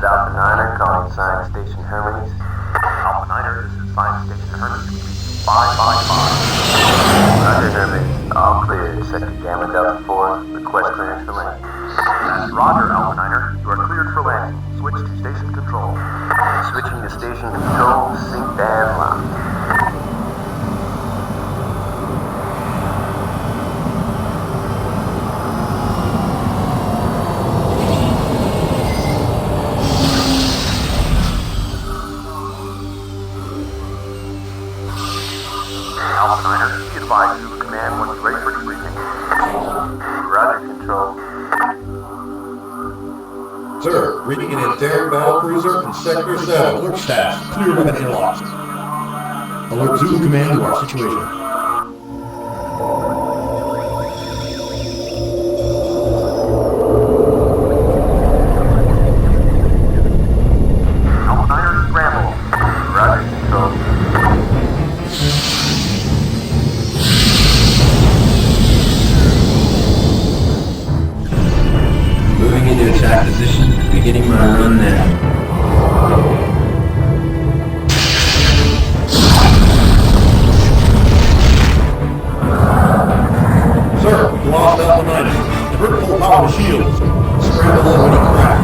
Alpha Niner calling Science Station Hermes. Alpha Niner, this is Science Station Hermes. 555. Roger, Hermes. All clear. Sector Gamma Delta 4. Request clearance for landing. That's Roger, Alpha Niner. You are cleared for landing. Switch to station control. Switching to station control. Sync and lock. Alpha Niner, be advised to command when you're ready for debriefing. Roger, control. Sir, reading an Terran battle cruiser in Sector 7. Alert staff, clear of any loss. Alert Zulu Command to our situation. Alpha Niner, scramble. Roger, control. Moving into attack position, beginning my run now. Sir, we lost Alpha Niner. Divert full power to shields. Scramble opening crack.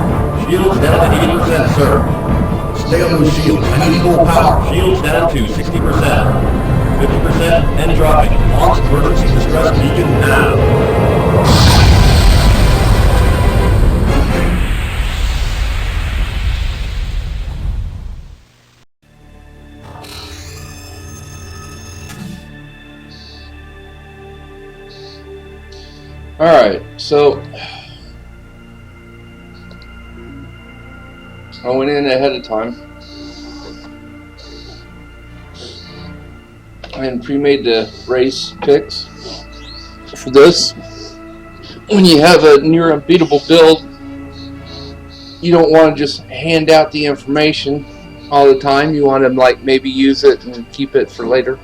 Shields down to 80%, sir. Stay on those shields. I need full power. Shields down to 60%. 50% and dropping. Launch emergency distress beacon now. Alright, so I went in ahead of time and pre-made the race picks for this. When you have a near unbeatable build, you don't want to just hand out the information all the time. You want to like maybe use it and keep it for later.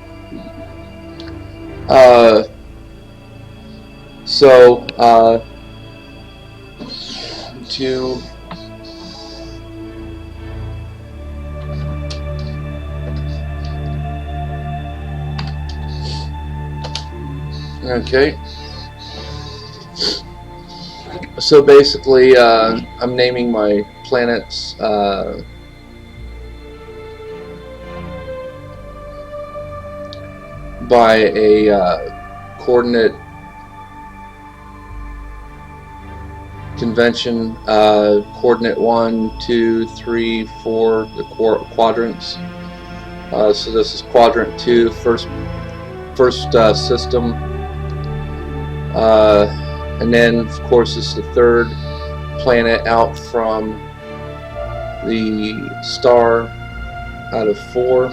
Okay. So basically, I'm naming my planets by a coordinate convention, coordinate 1, 2, 3, 4, the quadrants. So this is quadrant 2, first system, and then of course this is the third planet out from the star out of 4.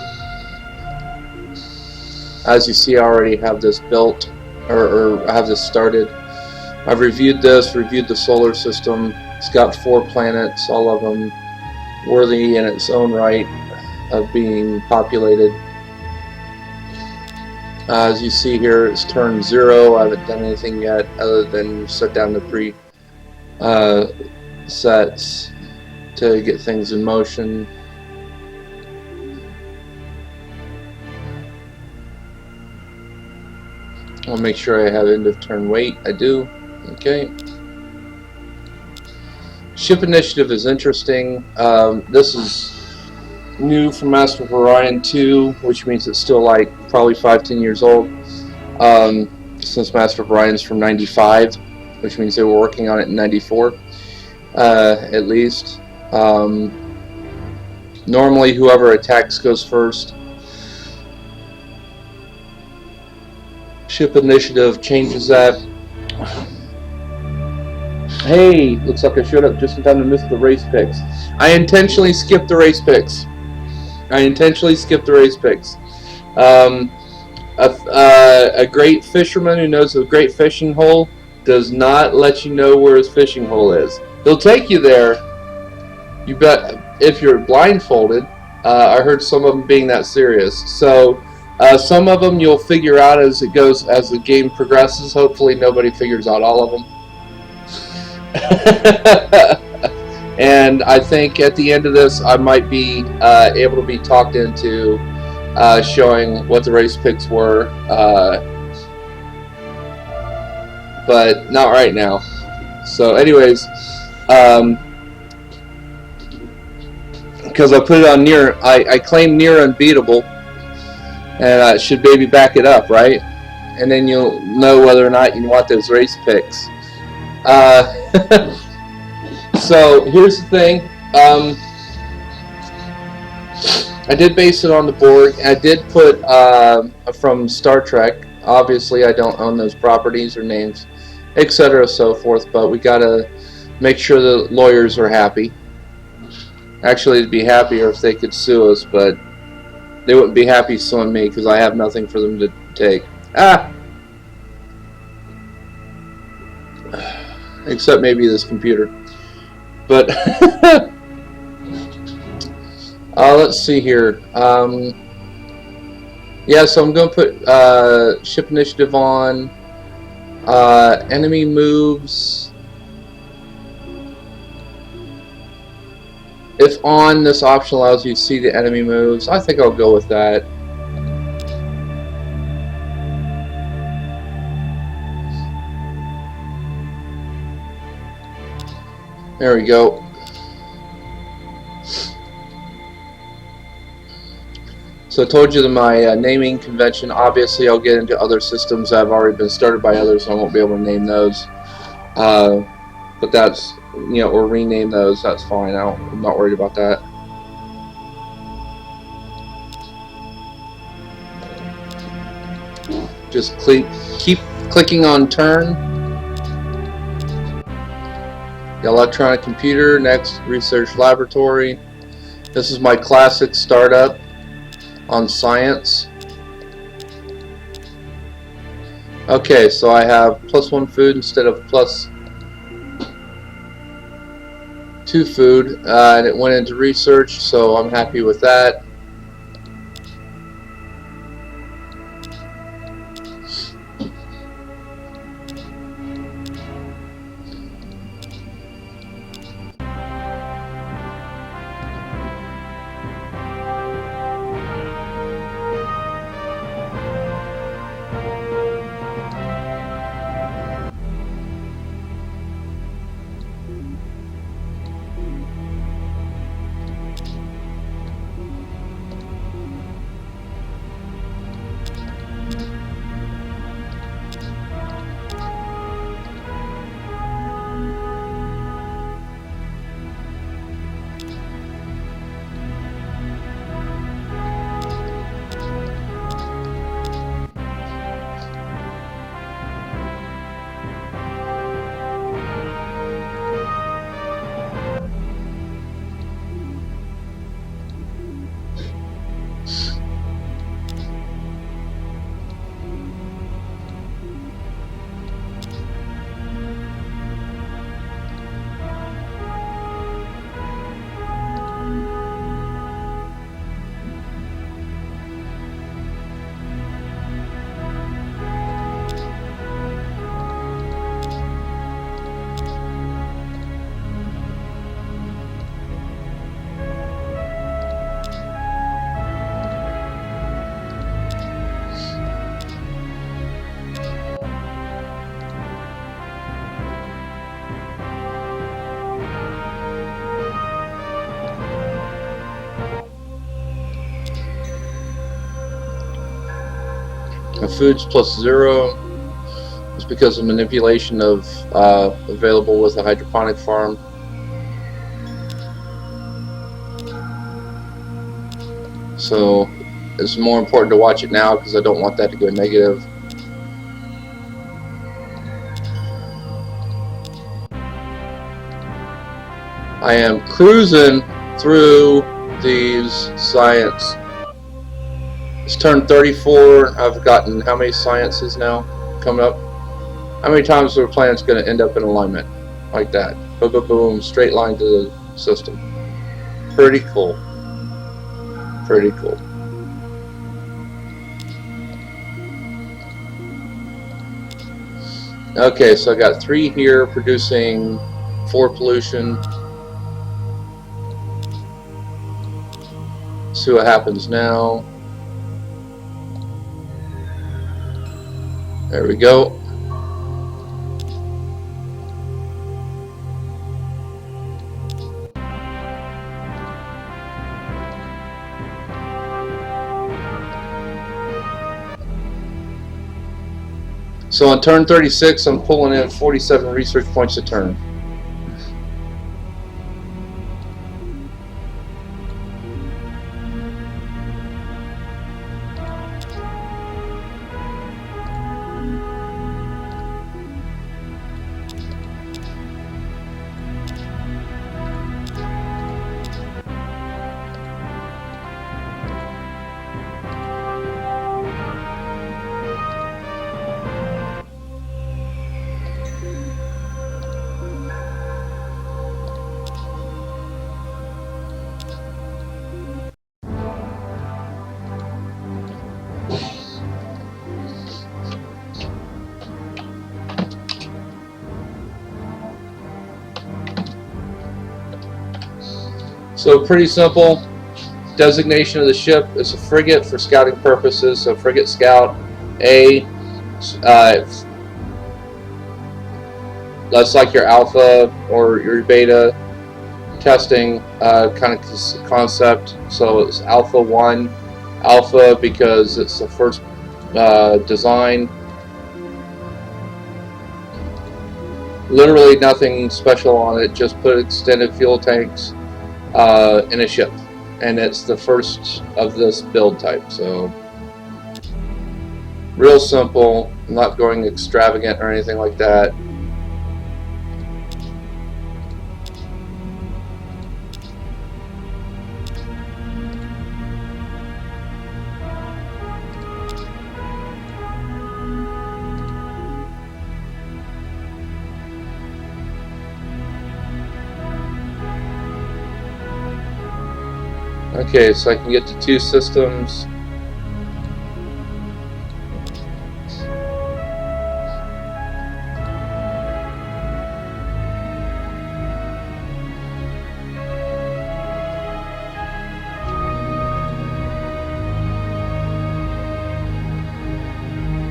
As you see, I already have this built, or I have this started. I've reviewed the solar system. It's got 4 planets, all of them worthy in its own right of being populated. As you see here, it's turn 0. I haven't done anything yet other than set down the sets to get things in motion. I'll make sure I have end of turn wait. I do. Okay. Ship initiative is interesting. This is new from Master of Orion 2, which means it's still like probably 5-10 years old. Since Master of Orion's from 95, which means they were working on it in 94, at least. Normally, whoever attacks goes first. Ship initiative changes that. Hey, looks like I showed up just in time to miss the race picks. I intentionally skipped the race picks. A great fisherman who knows a great fishing hole does not let you know where his fishing hole is. He'll take you there. You bet if you're blindfolded. I heard some of them being that serious. So some of them you'll figure out as it goes, as the game progresses. Hopefully nobody figures out all of them. And I think at the end of this, I might be able to be talked into showing what the race picks were, but not right now. So anyways, because I put it on near, I claim near unbeatable, and I should maybe back it up, right? And then you'll know whether or not you want those race picks. So here's the thing. I did base it on the Borg. I did put from Star Trek. Obviously, I don't own those properties or names, etc. so forth. But we gotta make sure the lawyers are happy. Actually, it'd be happier if they could sue us, but they wouldn't be happy suing me because I have nothing for them to take. Except maybe this computer. But let's see here. Yeah, so I'm going to put ship initiative on. Enemy moves. If on, this option allows you to see the enemy moves. I think I'll go with that. There we go. So I told you that my naming convention, obviously I'll get into other systems that have already been started by others, so I won't be able to name those. But that's, you know, or rename those, that's fine. I'm not worried about that. Just keep clicking on turn. The electronic computer, next research laboratory. This is my classic startup on science. Okay, so I have +1 food instead of +2 food, and it went into research, so I'm happy with that. Foods +0 is because of manipulation of available with a hydroponic farm. So it's more important to watch it now because I don't want that to go negative. I am cruising through these science. It's turn 34. I've gotten how many sciences now coming up? How many times are planets going to end up in alignment? Like that. Boom, boom, boom. Straight line to the system. Pretty cool. Pretty cool. Okay, so I got 3 here producing 4 pollution. See what happens now. There we go. So on turn 36, I'm pulling in 47 research points a turn. So pretty simple. Designation of the ship is a frigate for scouting purposes. So frigate scout A. That's like your alpha or your beta testing kind of concept. So it's alpha 1. Alpha because it's the first design. Literally nothing special on it. Just put extended fuel tanks in a ship, and it's the first of this build type. So real simple. I'm not going extravagant or anything like that. Okay, so I can get to 2 systems.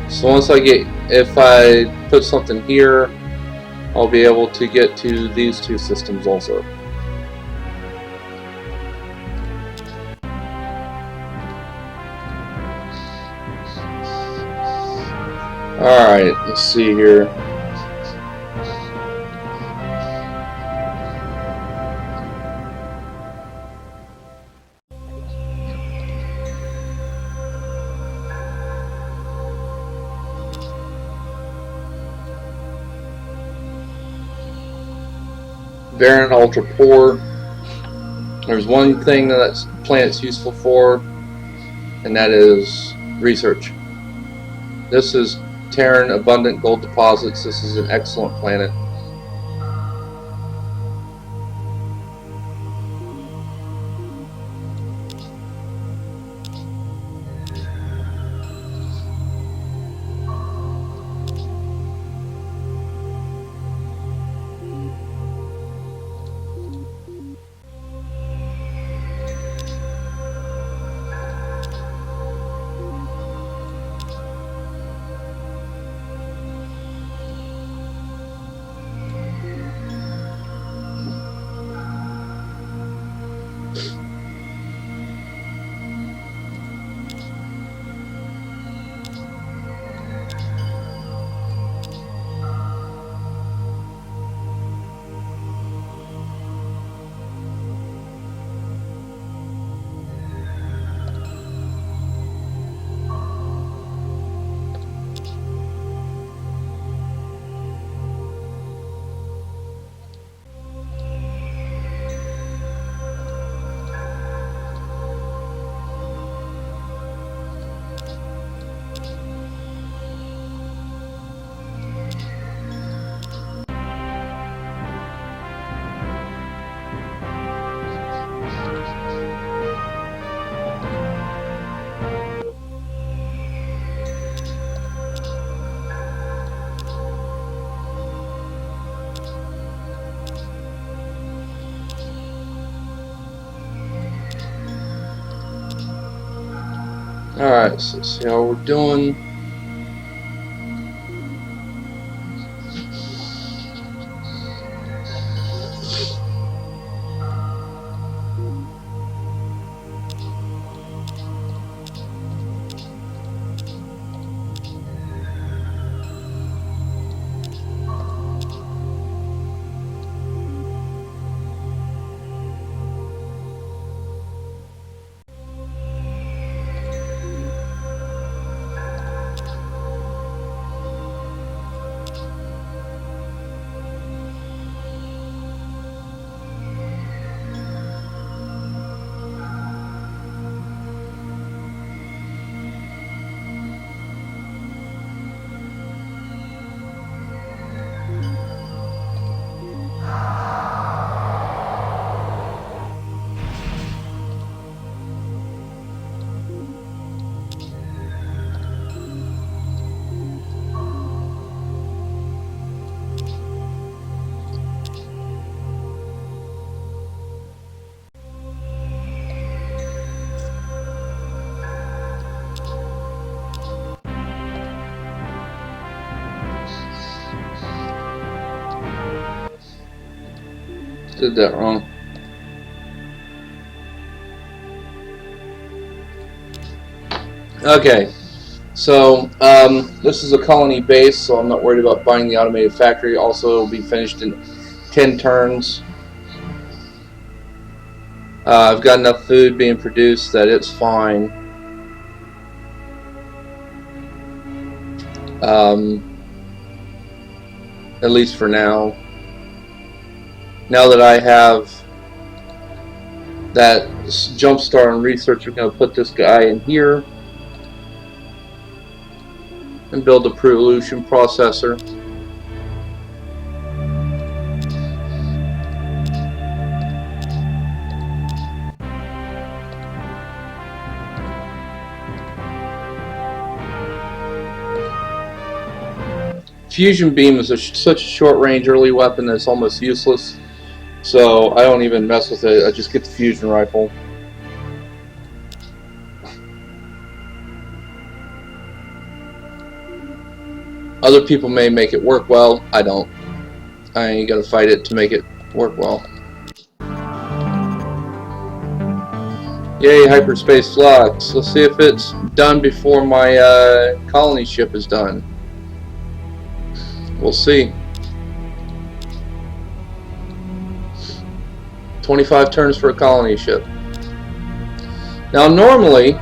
So once if I put something here, I'll be able to get to these 2 systems also. Alright, let's see here. Barren ultra poor. There's one thing that planet's useful for, and that is research. This is Terran abundant gold deposits. This is an excellent planet. Alright, so let's see how we're doing. Did that wrong. Okay, so this is a colony base, so I'm not worried about buying the automated factory. Also, it will be finished in 10 turns. I've got enough food being produced that it's fine. At least for now. Now that I have that jump start on research, we're going to put this guy in here and build a pollution processor. Fusion beam is such a short-range early weapon that it's almost useless, so I don't even mess with it. I just get the fusion rifle. Other people may make it work well. I don't. I ain't gonna fight it to make it work well. Yay, hyperspace flux. Let's see if it's done before my colony ship is done. We'll see. 25 turns for a colony ship. Now normally,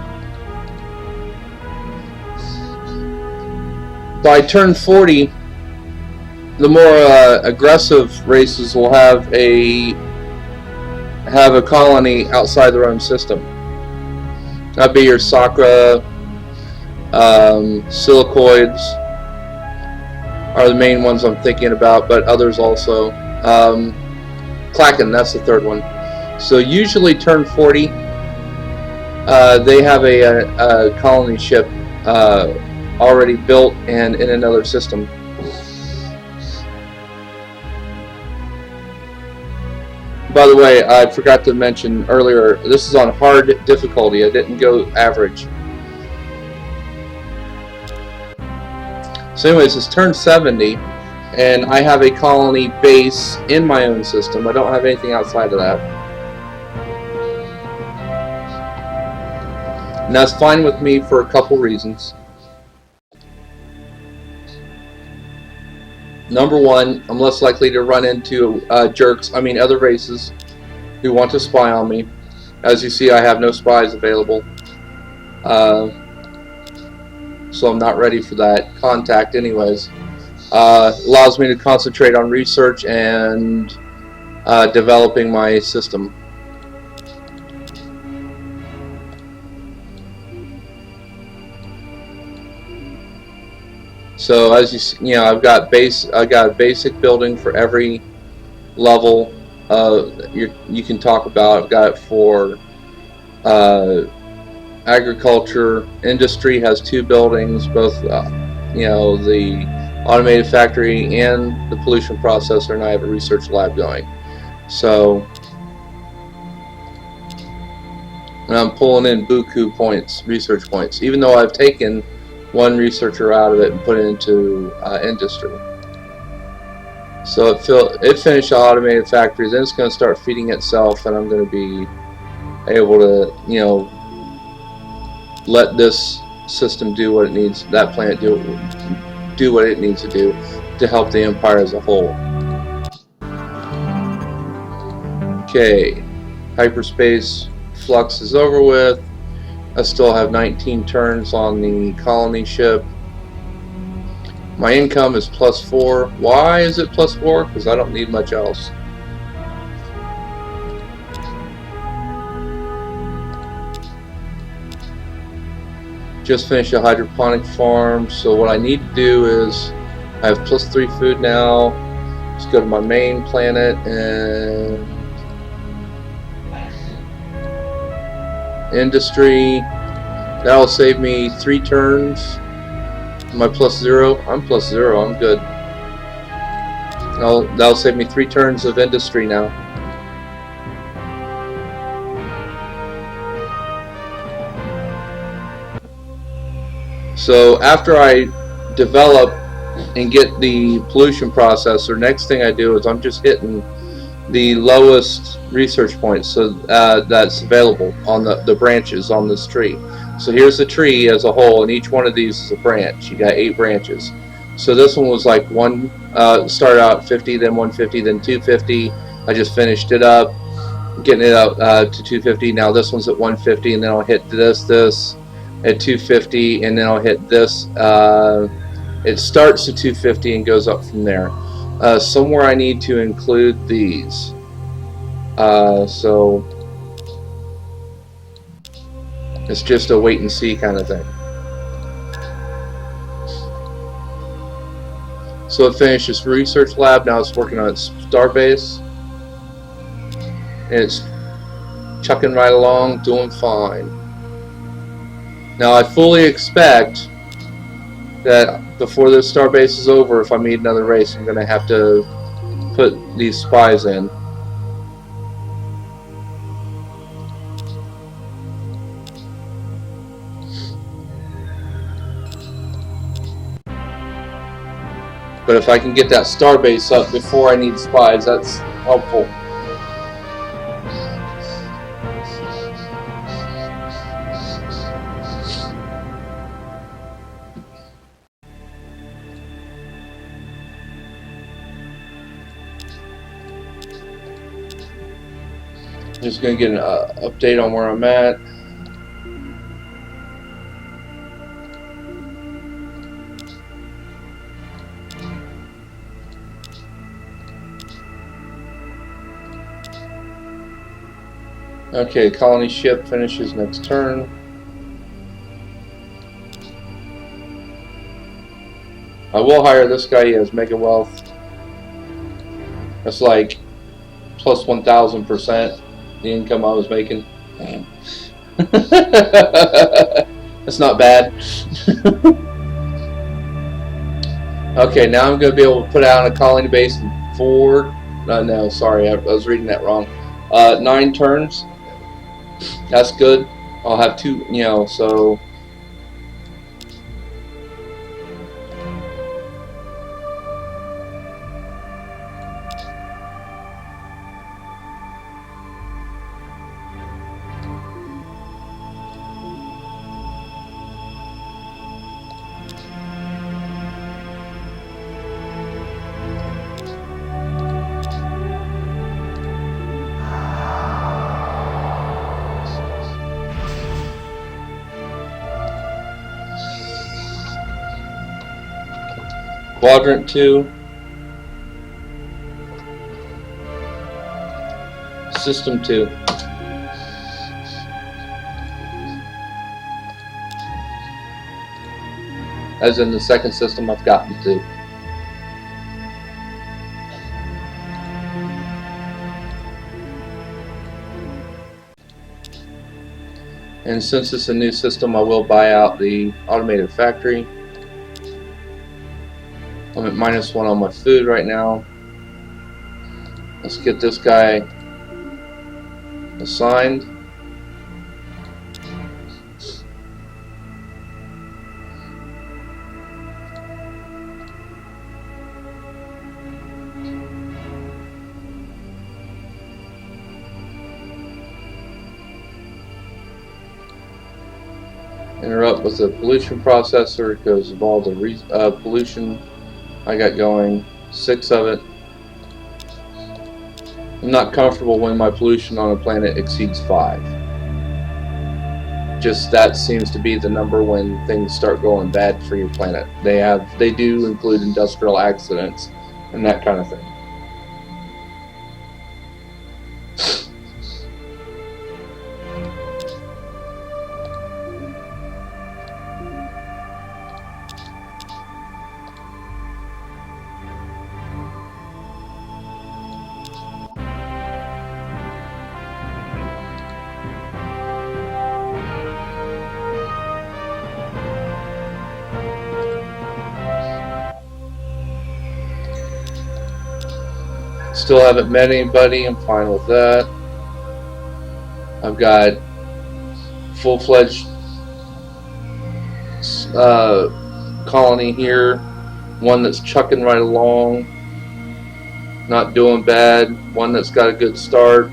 by turn 40, the more aggressive races will have a colony outside their own system. That'd be your Sakra, Silicoids are the main ones I'm thinking about, but others also. Klaken, that's the third one. So usually turn 40, they have a colony ship already built and in another system. By the way, I forgot to mention earlier, this is on hard difficulty. I didn't go average. So anyways, it's turn 70, and I have a colony base in my own system. I don't have anything outside of that. And that's fine with me for a couple reasons. Number one, I'm less likely to run into other races who want to spy on me. As you see, I have no spies available. So I'm not ready for that contact anyways. Allows me to concentrate on research and developing my system. So as you see, I've got a basic building for every level you can talk about. I've got it for agriculture. Industry has 2 buildings, both the automated factory and the pollution processor, and I have a research lab going. So And I'm pulling in buku points, research points, even though I've taken one researcher out of it and put it into industry. So it finished the automated factory, then it's going to start feeding itself, and I'm going to be able to, you know, let this system do what it needs, that planet do what it needs to do to help the Empire as a whole. Okay, hyperspace flux is over with. I still have 19 turns on the colony ship. My income is +4. Why is it +4? Because I don't need much else. Just finished a hydroponic farm, so what I need to do is I have +3 food now. Let's go to my main planet and industry. That'll save me 3 turns. Am I +0? I'm +0. I'm good. That'll save me 3 turns of industry now. So after I develop and get the pollution processor, next thing I do is I'm just hitting the lowest research points so that's available on the branches on this tree. So here's the tree as a whole, and each one of these is a branch. You got 8 branches. So this one was like started out at 50, then 150, then 250. I just finished it up, getting it up to 250. Now this one's at 150, and then I'll hit this at 250, and then I'll hit this. It starts at 250 and goes up from there. Somewhere I need to include these. So it's just a wait and see kind of thing. So it finished this research lab. Now it's working on its starbase. And it's chucking right along, doing fine. Now I fully expect that before this starbase is over, if I meet another race, I'm going to have to put these spies in. But if I can get that starbase up before I need spies, that's helpful. Just going to get an update on where I'm at. Okay, colony ship finishes next turn. I will hire this guy. He has mega wealth. That's like plus 1,000%. The income I was making. That's not bad. Okay, now I'm going to be able to put out a colony base in 4. No, sorry, I was reading that wrong. 9 turns. That's good. I'll have 2, you know, so. Quadrant 2, System 2. As in the second system I've gotten to. And since it's a new system, I will buy out the automated factory. I'm at -1 on my food right now. Let's get this guy assigned. Interrupt with the pollution processor because of all the pollution I got going. 6 of it. I'm not comfortable when my pollution on a planet exceeds 5. Just that seems to be the number when things start going bad for your planet. They do include industrial accidents and that kind of thing. Still haven't met anybody. I'm fine with that. I've got full-fledged colony here. One that's chucking right along, not doing bad. One that's got a good start.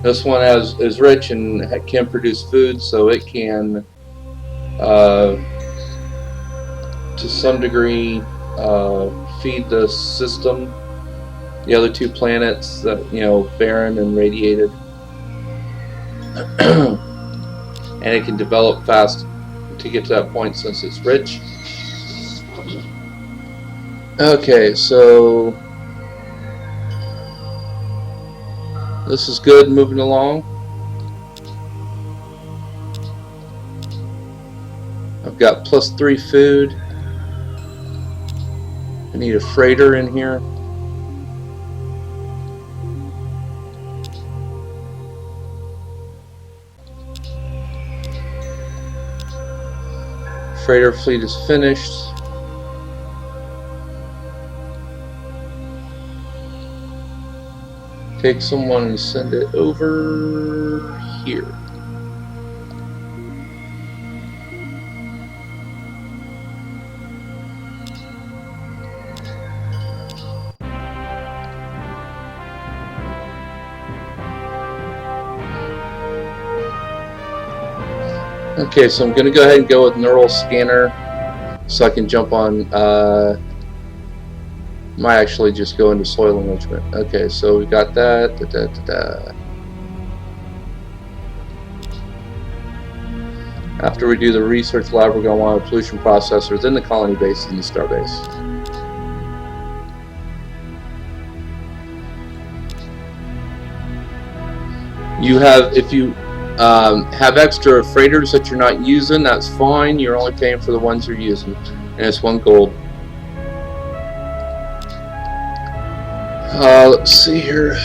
This one is rich and can produce food, so it can, to some degree, feed the system. The other 2 planets that, barren and radiated, and it can develop fast to get to that point since it's rich. Okay, so this is good, moving along. I've got +3 food. I need a freighter in here. Freighter fleet is finished. Take someone and send it over here. Okay, so I'm going to go ahead and go with neural scanner so I can jump on, might actually just go into soil enrichment. Okay, so we got that. After we do the research lab, we're going to want a pollution processor, then the colony base, and the star base. You have, if you have extra freighters that you're not using, that's fine. You're only paying for the ones you're using, and it's 1 gold. Let's see here.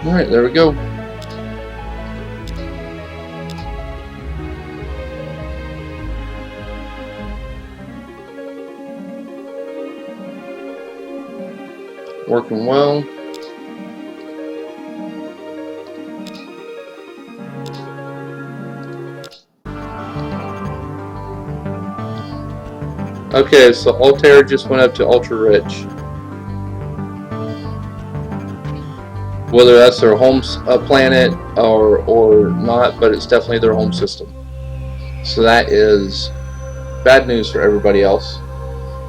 Alright, there we go. Working well. Okay, so Altair just went up to ultra rich. Whether that's their home planet or not, but it's definitely their home system. So that is bad news for everybody else,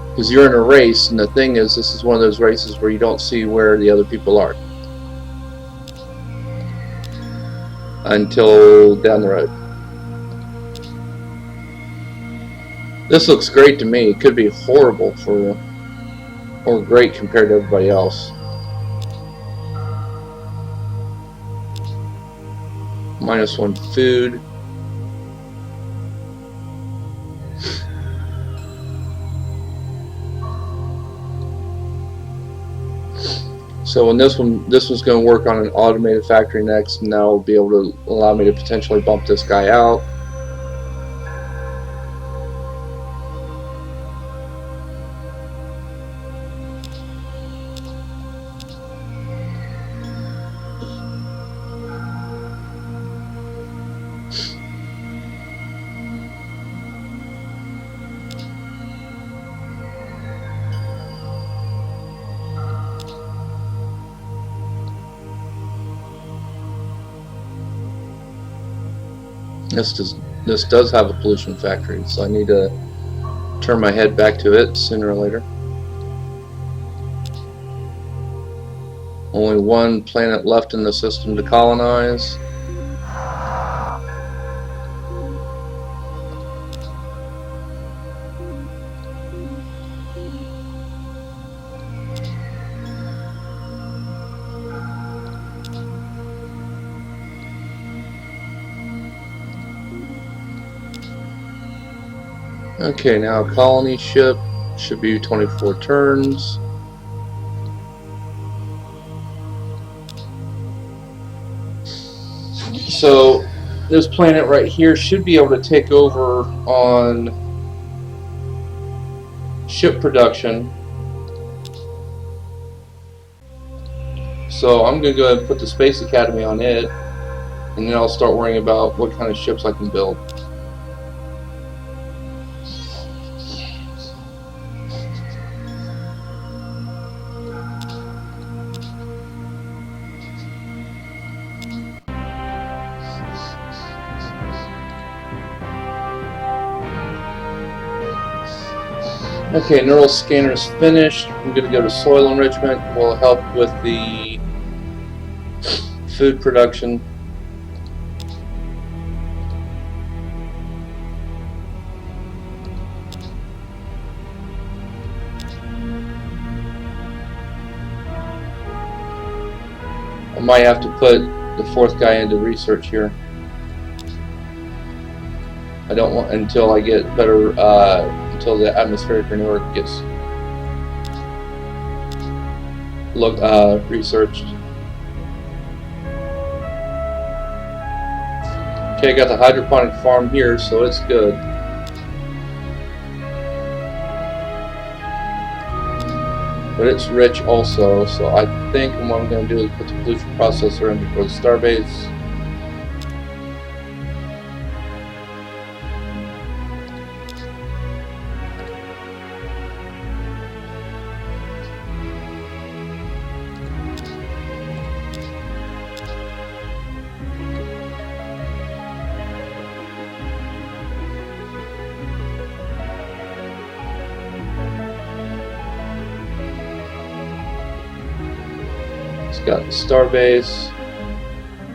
because you're in a race, and the thing is, this is one of those races where you don't see where the other people are until down the road. This looks great to me. It could be horrible or great compared to everybody else. -1 food. So when this one's going to work on an automated factory next, and that'll be able to allow me to potentially bump this guy out. This does have a pollution factory, so I need to turn my head back to it sooner or later. Only one planet left in the system to colonize. Okay, now colony ship should be 24 turns. So this planet right here should be able to take over on ship production. So I'm going to go ahead and put the Space Academy on it, and then I'll start worrying about what kind of ships I can build. Okay, neural scanner's finished. I'm going to go to soil enrichment. Will help with the food production. I might have to put the 4th guy into research here. I don't want until I get better. Until the atmospheric renewal gets researched. Okay, I got the hydroponic farm here, so it's good. But it's rich also, so I think what I'm going to do is put the pollution processor in before the starbase. It's got the starbase,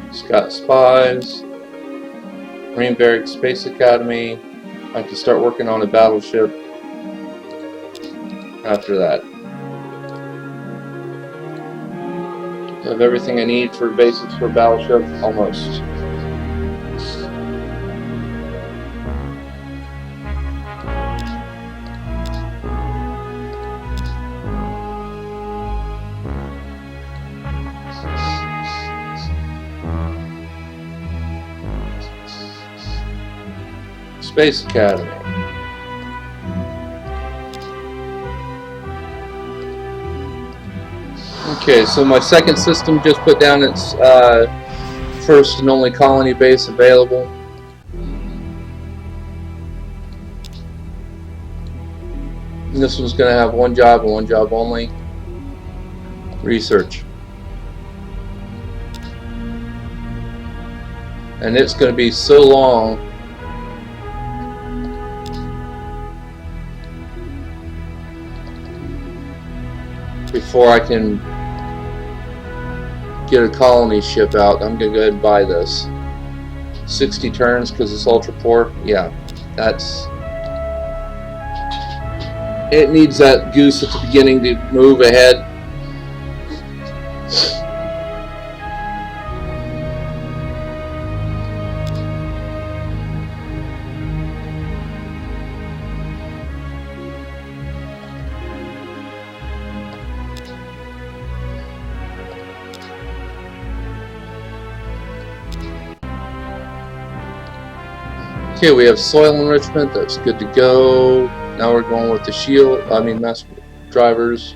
it's got spies, Marine Barracks, Space Academy. I can start working on a battleship after that. I have everything I need for basics for a battleship, almost. Space Academy. Okay, so my second system just put down its first and only colony base available. And this one's going to have one job and one job only. Research. And it's going to be so long before I can get a colony ship out. I'm going to go ahead and buy this. 60 turns because it's ultra poor. Yeah, that's... It needs that goose at the beginning to move ahead. Okay, we have soil enrichment. That's good to go. Now we're going with the master drivers.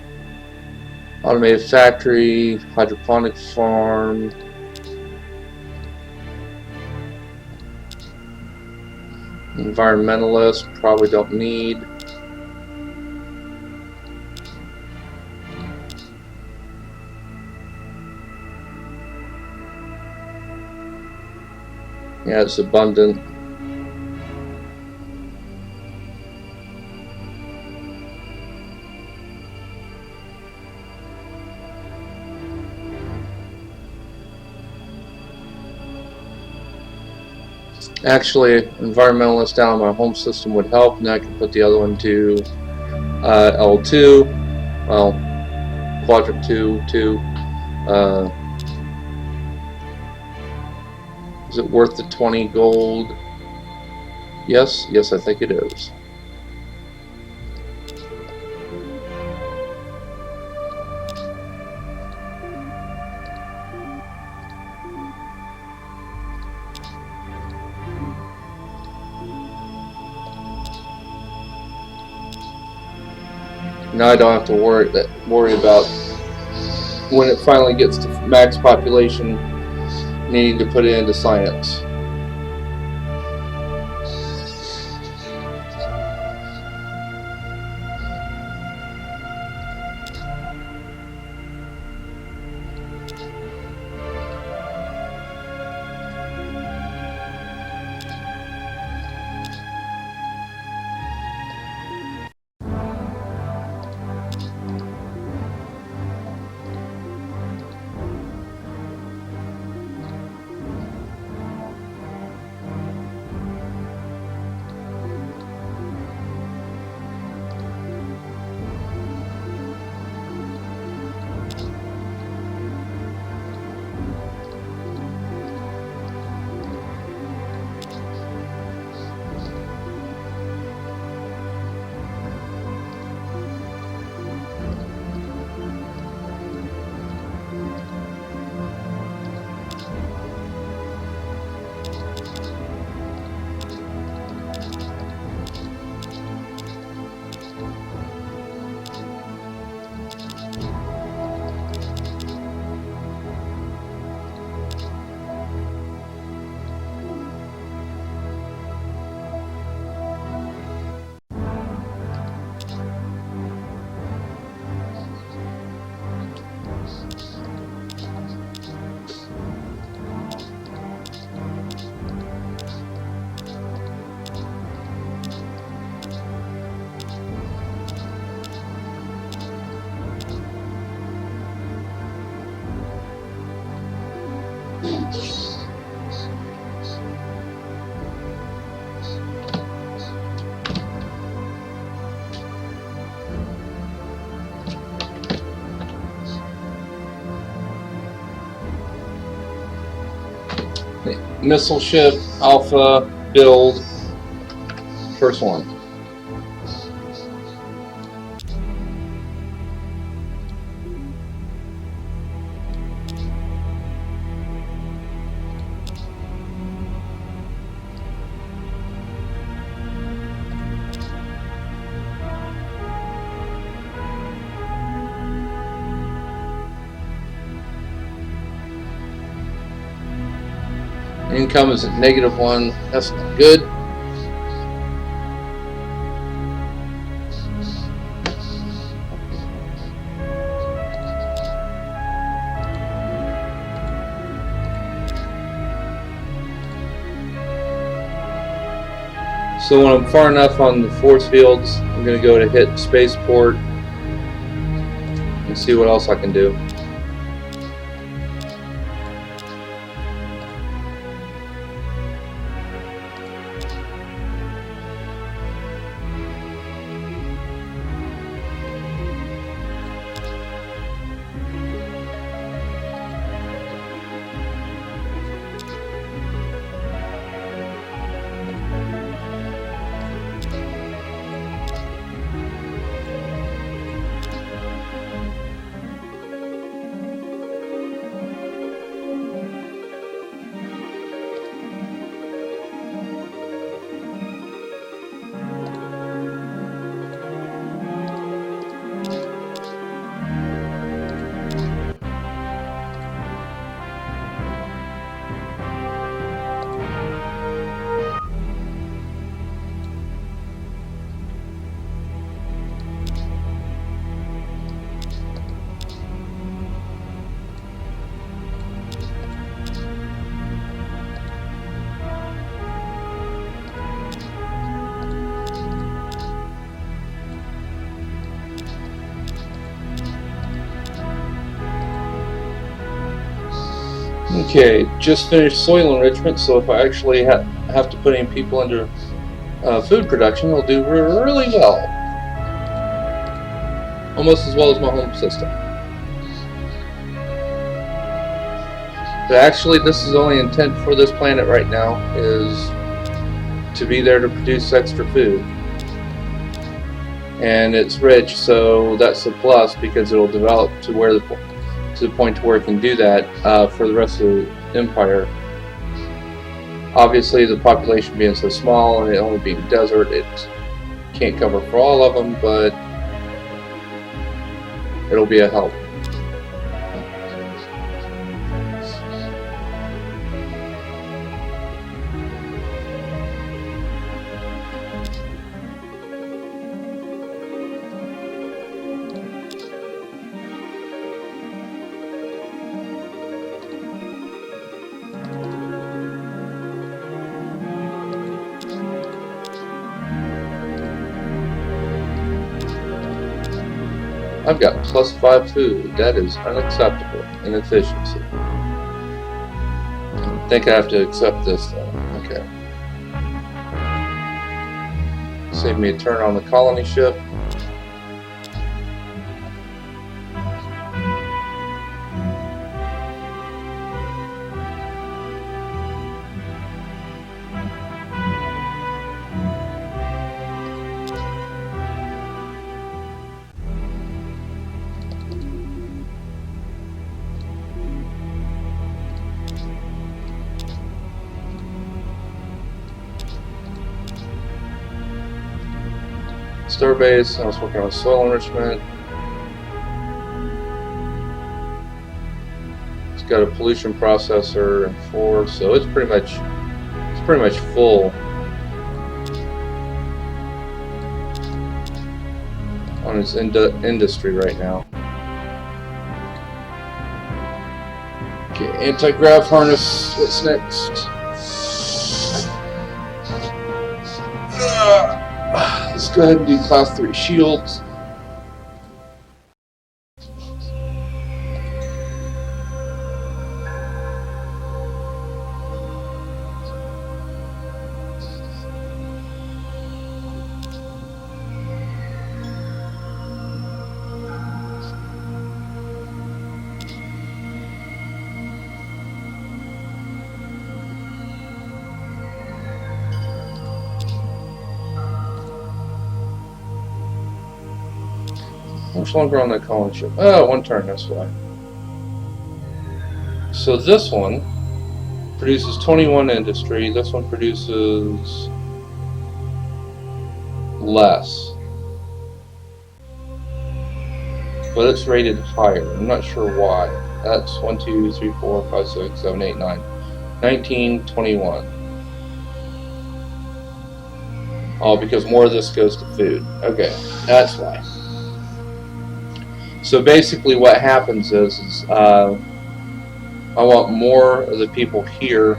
Automated factory, hydroponic farm. Environmentalist, probably don't need. Yeah, it's abundant. Actually, environmentalist down on my home system would help, and I can put the other one to L2. Well, quadrant 2, 2. Is it worth the 20 gold? Yes, I think it is. Now I don't have to worry about when it finally gets to max population needing to put it into science. Missile ship, Alpha, build, first one. Income is at -1. That's not good. So when I'm far enough on the force fields, I'm going to go to hit spaceport and see what else I can do. Okay, just finished soil enrichment, so if I actually have to put any people into food production, they'll do really well. Almost as well as my home system. But actually, this is only intent for this planet right now, is to be there to produce extra food. And it's rich, so that's a plus because it'll develop to the point to where it can do that for the rest of the empire. Obviously, the population being so small and it only being desert, it can't cover for all of them, but it'll be a help. I've got +5 food. That is unacceptable in efficiency. I think I have to accept this though. Okay. Save me a turn on the colony ship. Starbase, I was working on soil enrichment. It's got a pollution processor and 4, so it's pretty much full on its industry right now. Okay, anti-grav harness. What's next? Let's go ahead and do class 3 shields. How much longer on that colony ship? Oh, 1 turn, that's why. So this one produces 21 industry. This one produces less. But it's rated higher. I'm not sure why. That's 1, 2, 3, 4, 5, 6, 7, 8, 9. 19, 21. Oh, because more of this goes to food. Okay, that's why. So basically what happens is I want more of the people here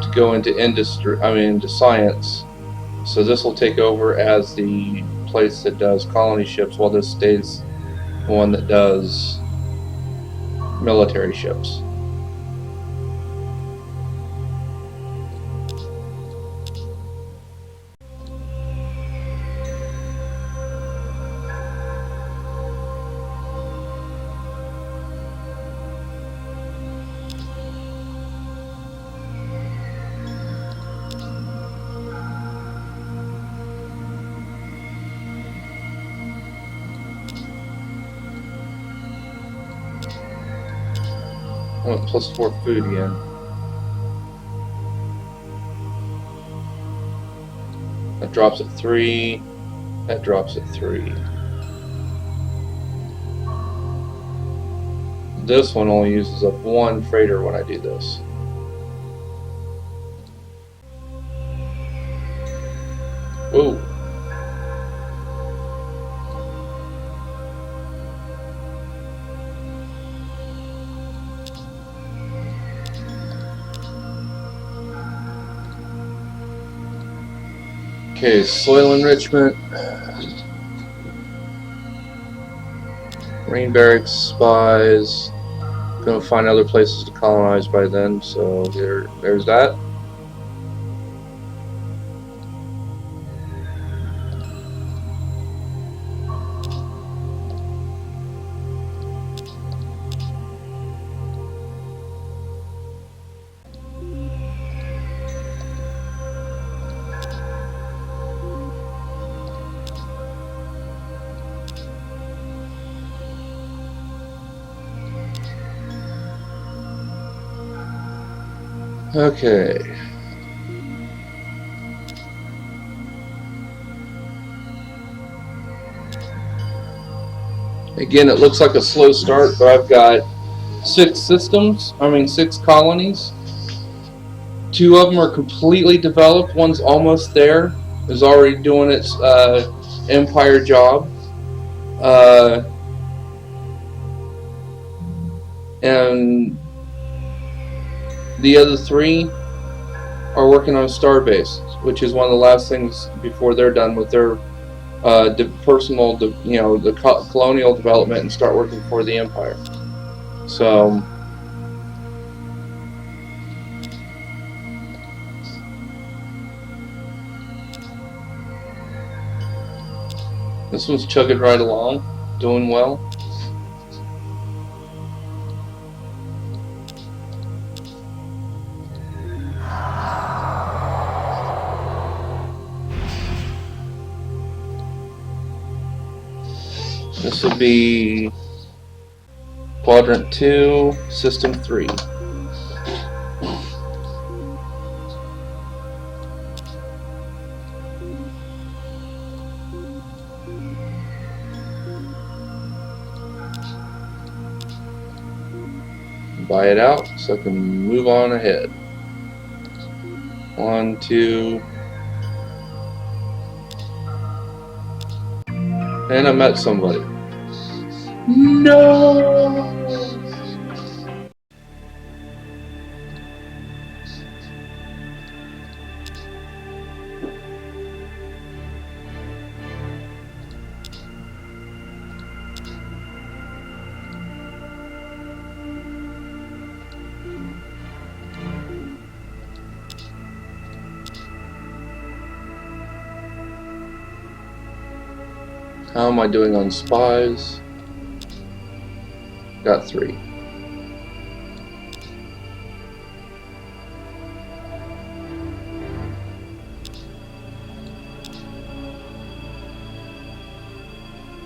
to go into into science. So this will take over as the place that does colony ships, while this stays the one that does military ships. I want +4 food again. That drops at 3. That drops at 3. This one only uses up 1 freighter when I do this. Whoa. Okay, soil enrichment, marine barracks, spies, Gonna find other places to colonize by then, so there's that. Okay. Again, it looks like a slow start, but I've got 6 colonies. 2 of them are completely developed. One's almost there. Is already doing its empire job. And the other 3 are working on a starbase, which is one of the last things before they're done with their personal, the colonial development and start working for the empire. So this one's chugging right along, doing well. This will be Quadrant 2, System 3. Buy it out so I can move on ahead. 1, 2. And I met somebody. No! How am I doing on spies? Got 3.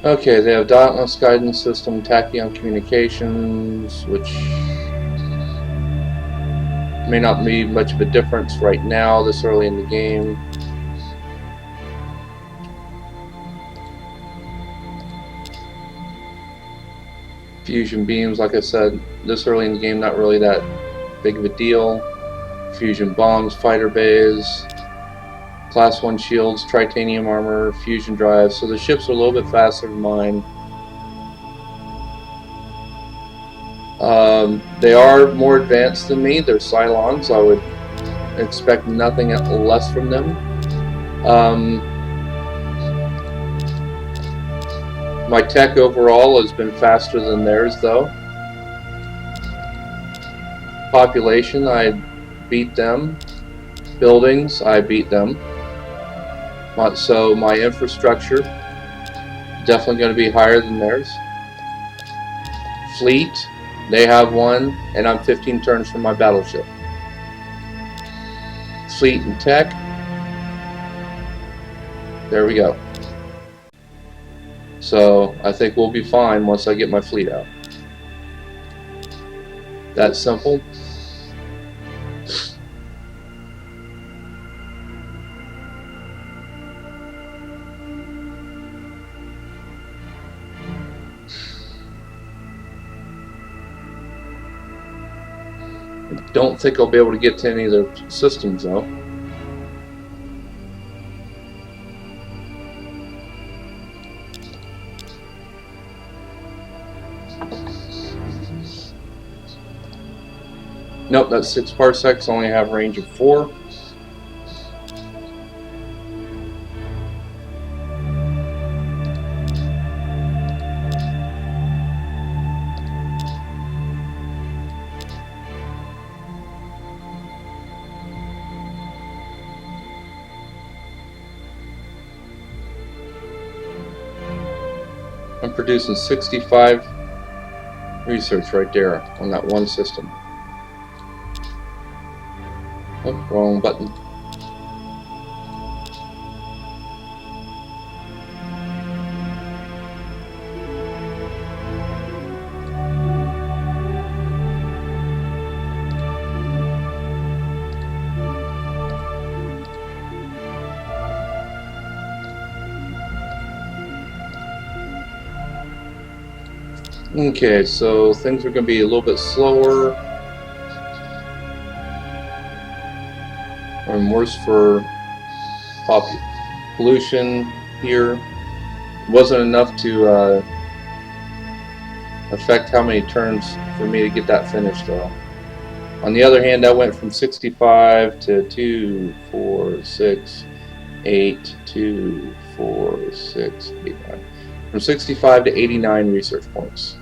Okay, they have Dauntless Guidance System, Tachyon Communications, which may not be much of a difference right now, this early in the game. Fusion beams, like I said, this early in the game, not really that big of a deal. Fusion bombs, fighter bays, Class 1 shields, titanium armor, fusion drives. So the ships are a little bit faster than mine. They are more advanced than me. They're Cylons. I would expect nothing less from them. My tech overall has been faster than theirs, though. Population, I beat them. Buildings, I beat them. So my infrastructure, definitely going to be higher than theirs. Fleet, they have 1, and I'm 15 turns from my battleship. Fleet and tech, there we go. So I think we'll be fine once I get my fleet out. That's simple. I don't think I'll be able to get to any of their systems though. Nope, that's 6 parsecs, only have range of 4. I'm producing 65 research right there on that one system. Oh, wrong button. Okay, so things are going to be a little bit slower and worse for pollution here. It wasn't enough to affect how many turns for me to get that finished though. On the other hand, I went from 65 to 2, 4, 6, 8, 2, 4, 6, 8, 9. From 65 to 89 research points.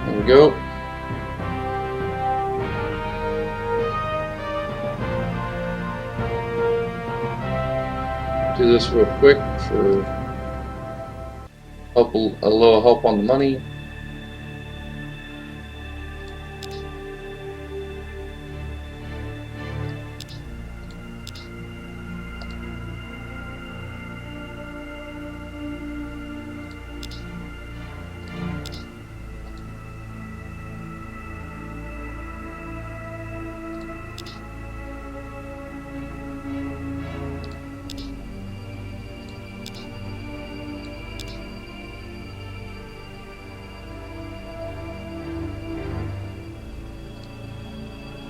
There we go. Do this real quick for help, a little help on the money.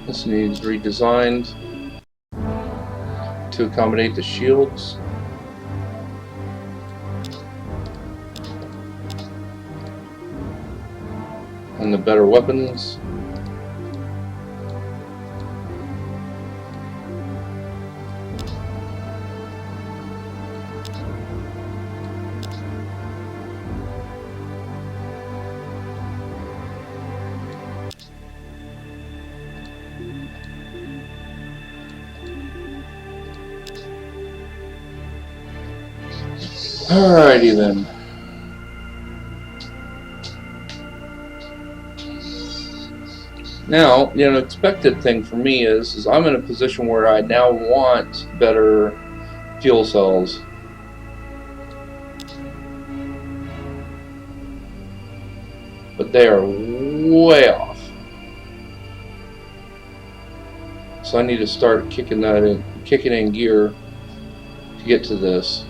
This needs redesigned to accommodate the shields. And the better weapons. Alrighty then. Now, the unexpected thing for me is I'm in a position where I now want better fuel cells. But they are way off. So I need to start kicking in gear to get to this.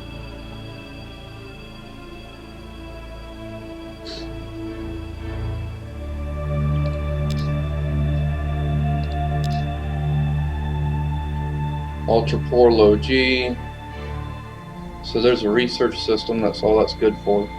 Ultra poor low G. So there's a research system, that's all that's good for.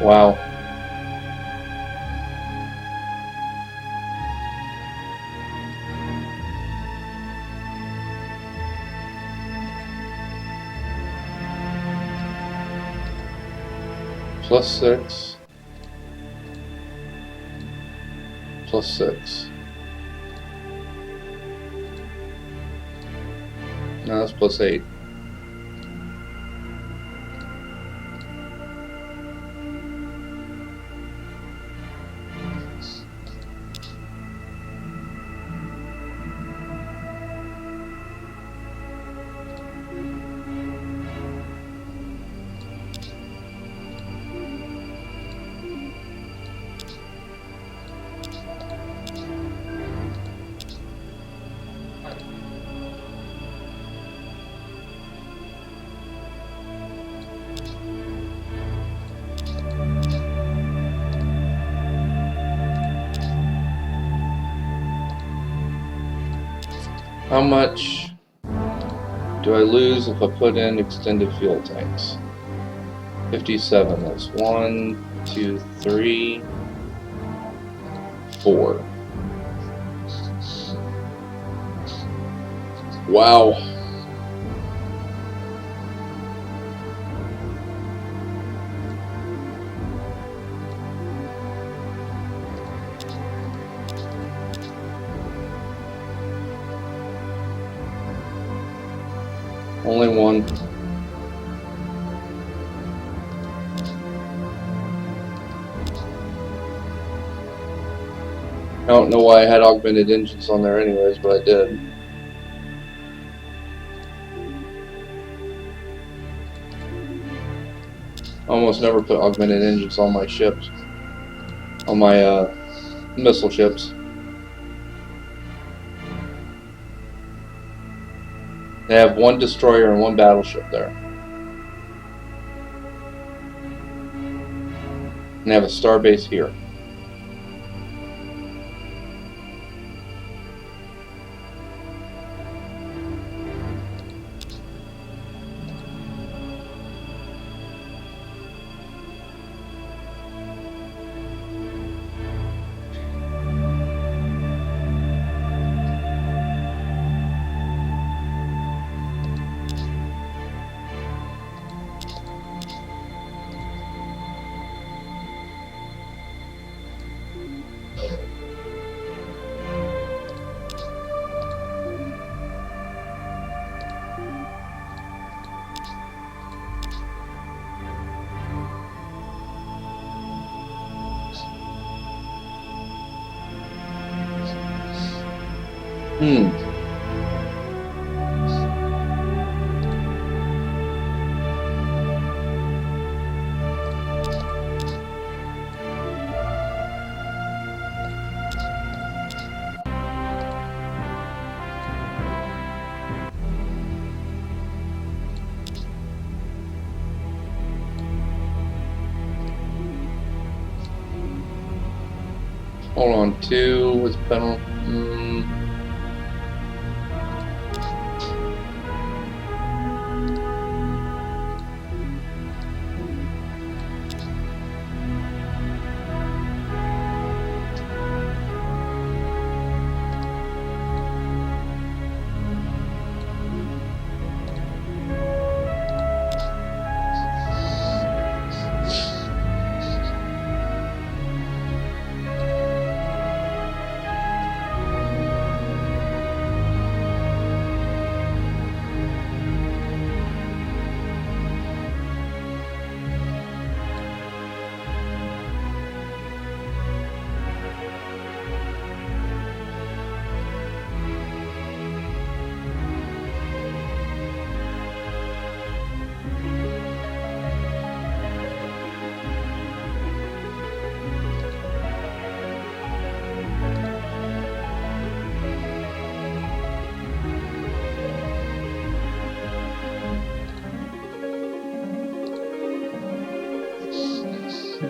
Wow. +6. +6. No, that's +8. How much do I lose if I put in extended fuel tanks? 57. That's 1, 2, 3, 4. Wow. Only one. I don't know why I had augmented engines on there anyways, but I did. I almost never put augmented engines on my ships. On my missile ships. They have one destroyer and one battleship there. And they have a starbase here. Hold on, 2 with penalty.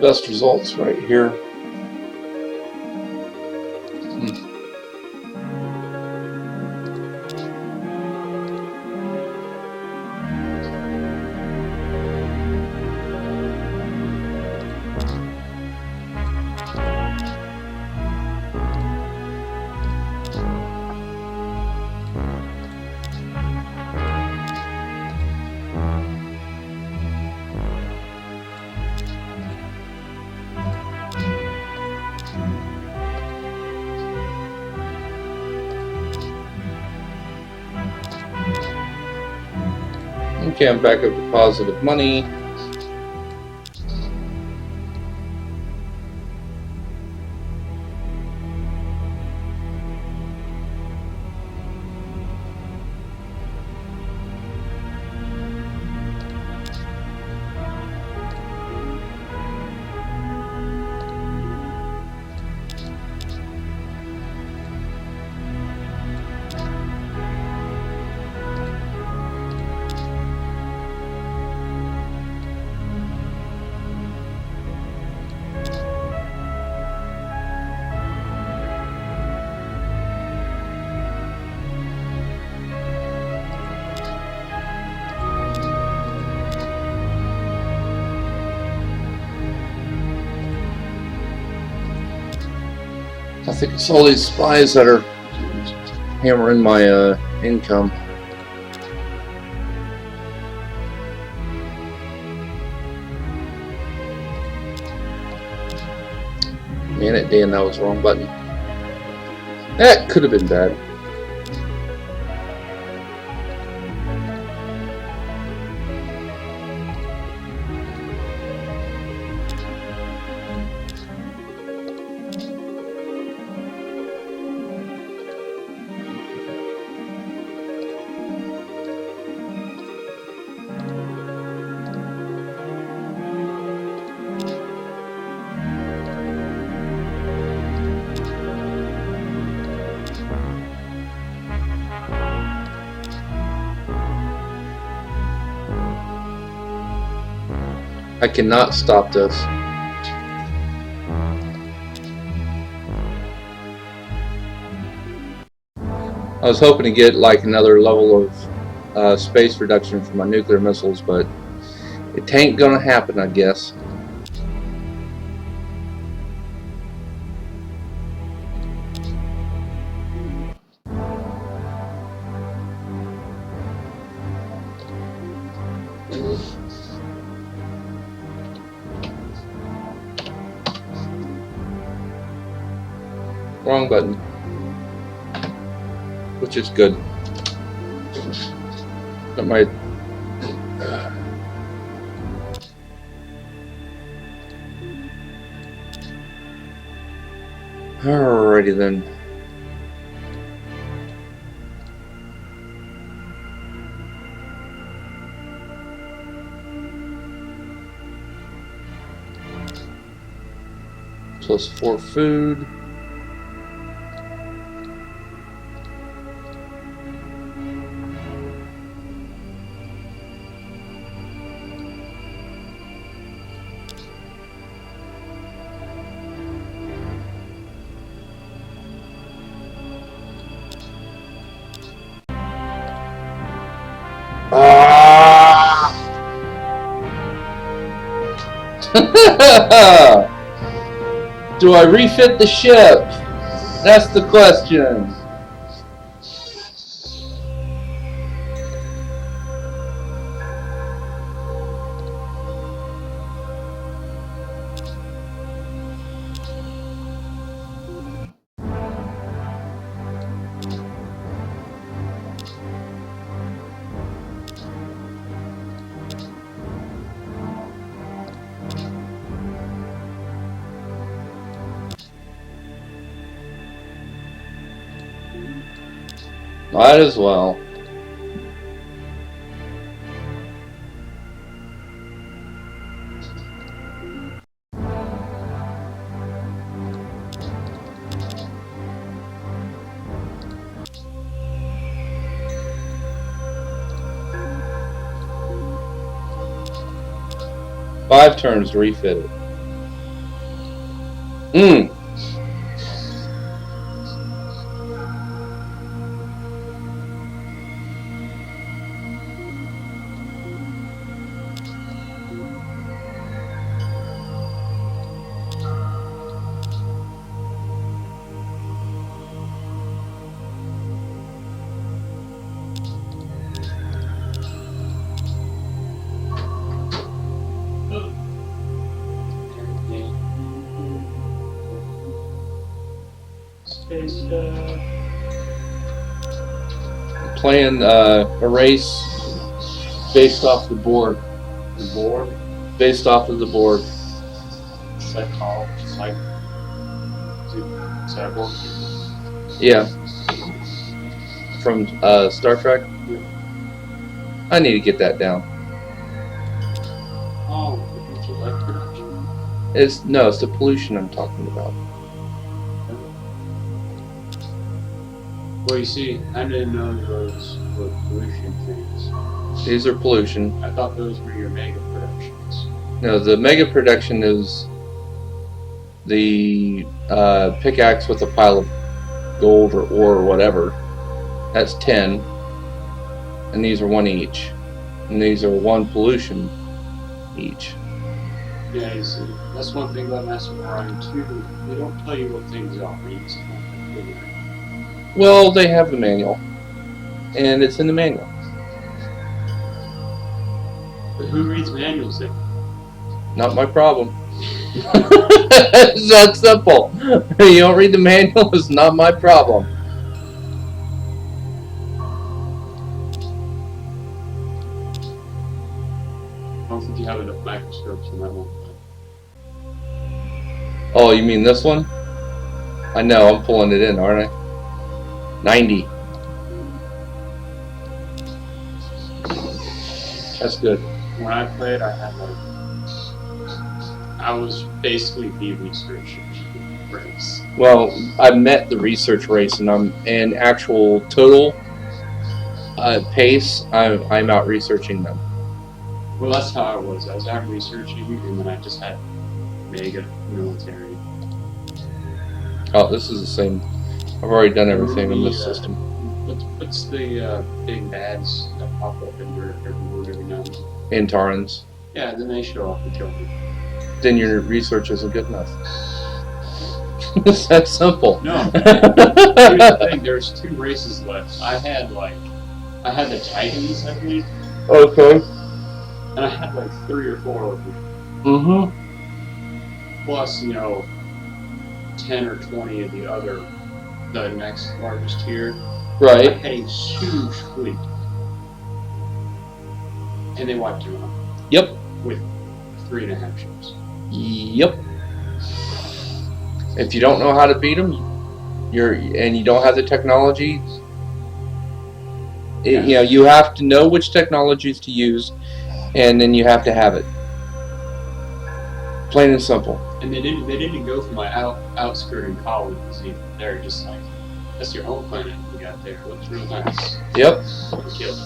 Best results right here. Okay, I'm back up to positive money. think it's all these spies that are hammering my income. Man it, Dan, that was the wrong button. That could have been bad. I cannot stop this. I was hoping to get like another level of space reduction for my nuclear missiles, but it ain't gonna happen, I guess. Wrong button. Which is good. That might. Alrighty then. +4 food. Do I refit the ship? That's the question. Might as well. Five turns to refit it. Playing a race based off the Borg. The Borg? Based off of the Borg. Cyborg? Yeah. From Star Trek? Yeah. I need to get that down. Oh, it's light production. It's the pollution I'm talking about. Well, you see, I didn't know those were pollution things. These are pollution. I thought those were your mega productions. No, the mega production is the pickaxe with a pile of gold or ore or whatever. That's 10. And these are 1 each. And these are 1 pollution each. Yeah, you see, that's one thing about Master of Orion too. They don't tell you what things are. You just kind of figure it out. Well, they have the manual, and it's in the manual. But who reads manuals then? Not my problem. It's that simple. You don't read the manual, it's not my problem. I don't think you have enough microscopes in that one. Oh, you mean this one? I know, I'm pulling it in, aren't I? 90. That's good. When I played, I had I was basically the research race. Well, I met the research race, and in actual total pace, I'm out researching them. Well, that's how I was. I was out researching, and then I just had mega military. Oh, this is the same. I've already done everything in this system. What's the big bads that pop up in your every now and then? Intarans. Yeah, then they show up and kill me. Then your research isn't good enough. It's that simple. No. Here's the thing, there's 2 races left. I had the Titans, I believe. Okay. And I had 3 or 4 of them. Mm-hmm. Plus, 10 or 20 of the next largest tier. I Right. had a huge fleet. And they wiped them out. Yep. With 3.5 ships. Yep. If you don't know how to beat them, and you don't have the technology, you have to know which technologies to use, and then you have to have it. Plain and simple. And they didn't go for my outskirting colonies either. They're just like, that's your home planet you got there. Looks real nice. Yep. Kill.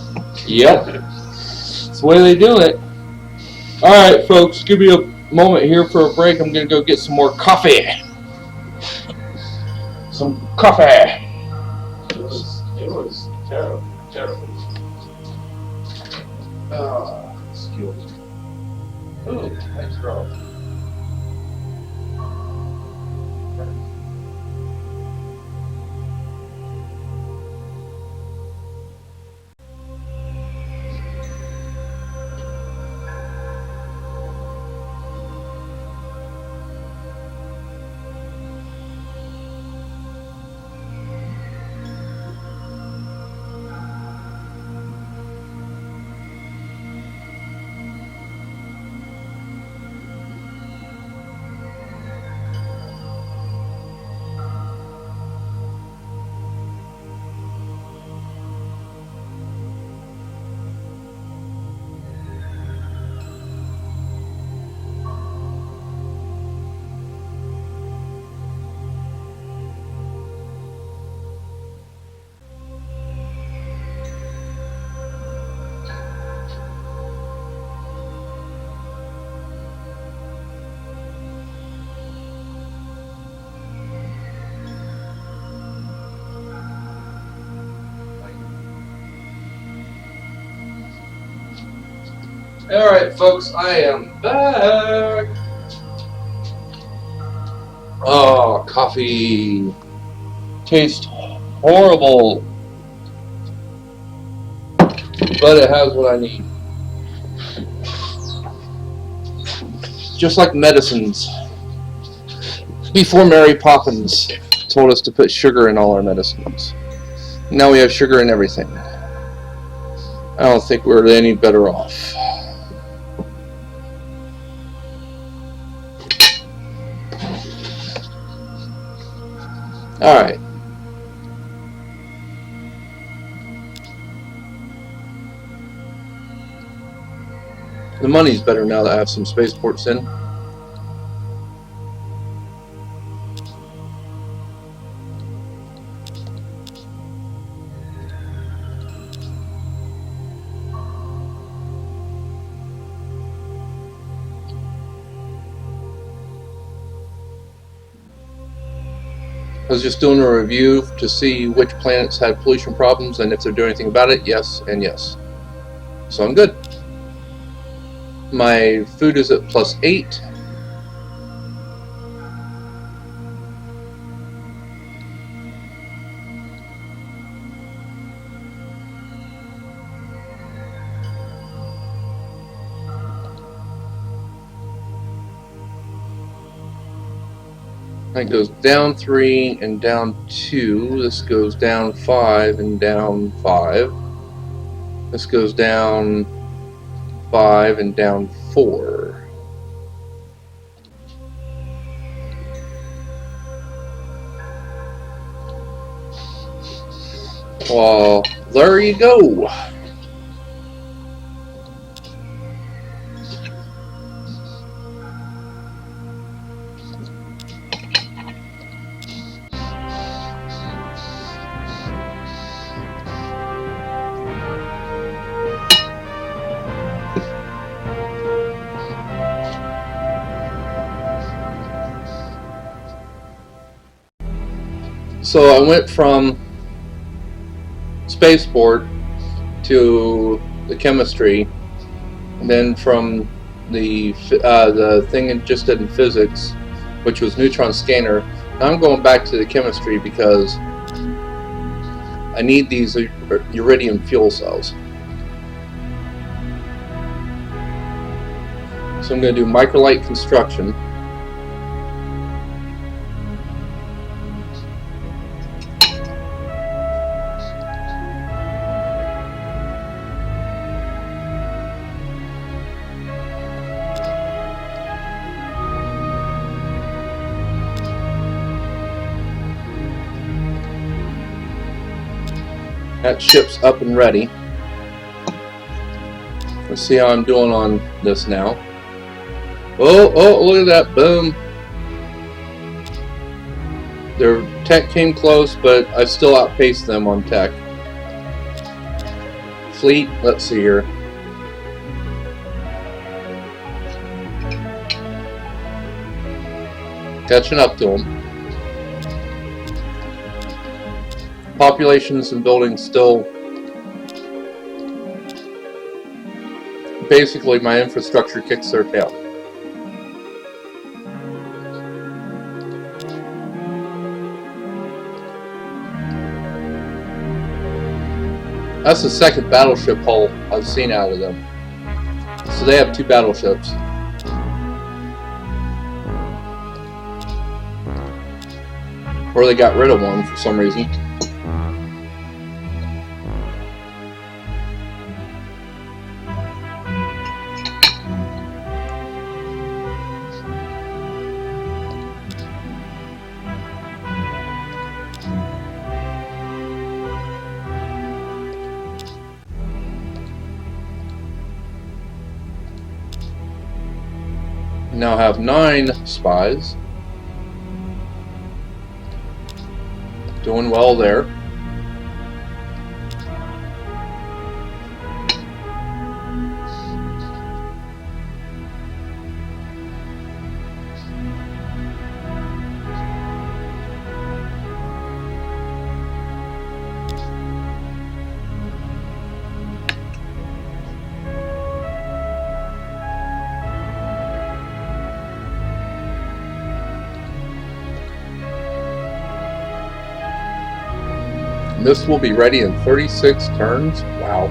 Yep. That's the way they do it. Alright, folks, give me a moment here for a break. I'm going to go get some more coffee. Some coffee. It was terrible. Excuse me. Ooh, thanks, bro. Alright, folks, I am back. Oh, coffee tastes horrible, but it has what I need. Just like medicines. Before Mary Poppins told us to put sugar in all our medicines. Now we have sugar in everything. I don't think we're any better off. Alright. The money's better now that I have some spaceports in. I was just doing a review to see which planets had pollution problems and if they're doing anything about it. Yes and yes. So I'm good. My food is at +8. That goes down 3 and down 2. This goes down 5 and down 5. This goes down 5 and down 4. Well, there you go. So I went from spaceport to the chemistry, and then from the thing it just did in physics, which was neutron scanner. Now I'm going back to the chemistry because I need these iridium fuel cells. So I'm going to do microlight construction. That ship's up and ready. Let's see how I'm doing on this now. Oh, look at that, boom. Their tech came close, but I still outpaced them on tech. Fleet, let's see here. Catching up to them. Populations and buildings still. Basically, my infrastructure kicks their tail. That's the second battleship hull I've seen out of them. So they have 2 battleships. Or they got rid of one for some reason. Now have 9 spies. Doing well there. This will be ready in 36 turns. Wow.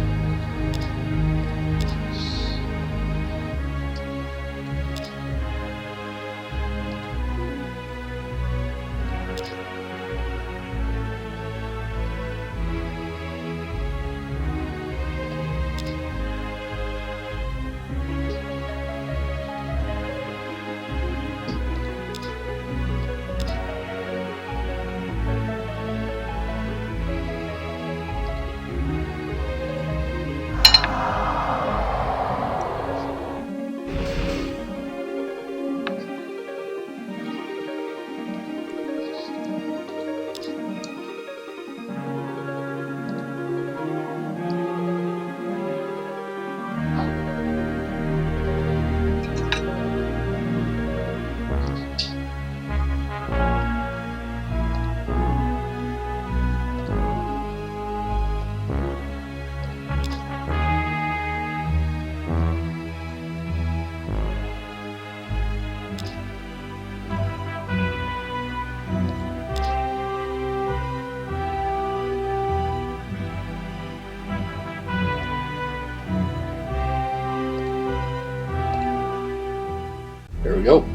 There we go.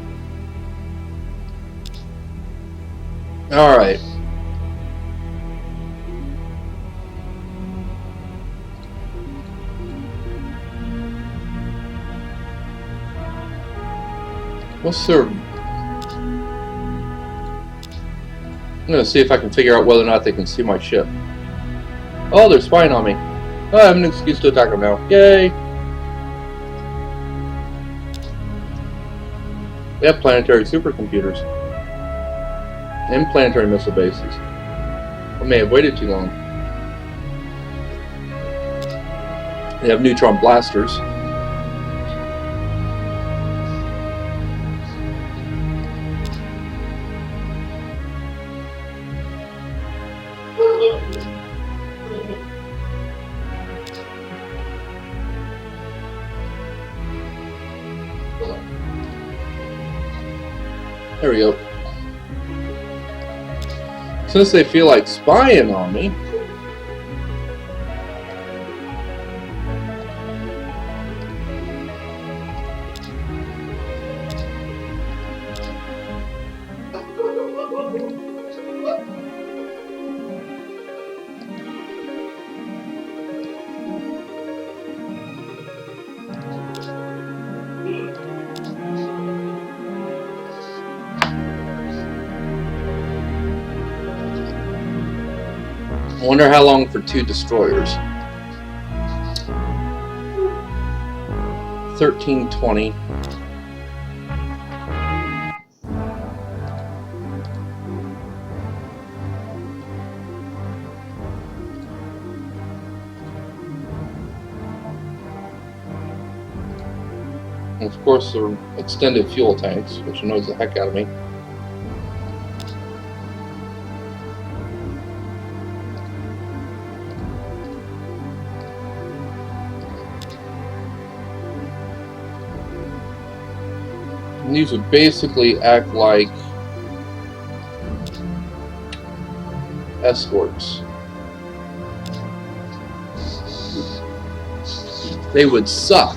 Alright. What's their... I'm gonna see if I can figure out whether or not they can see my ship. Oh, they're spying on me. Oh, I have an excuse to attack them now. Yay! We have planetary supercomputers. And planetary missile bases. I may have waited too long. They have neutron blasters. There we go. Since they feel like spying on me, I wonder how long for 2 destroyers. 1320. And of course, the extended fuel tanks, which annoys the heck out of me. And these would basically act like escorts. They would suck.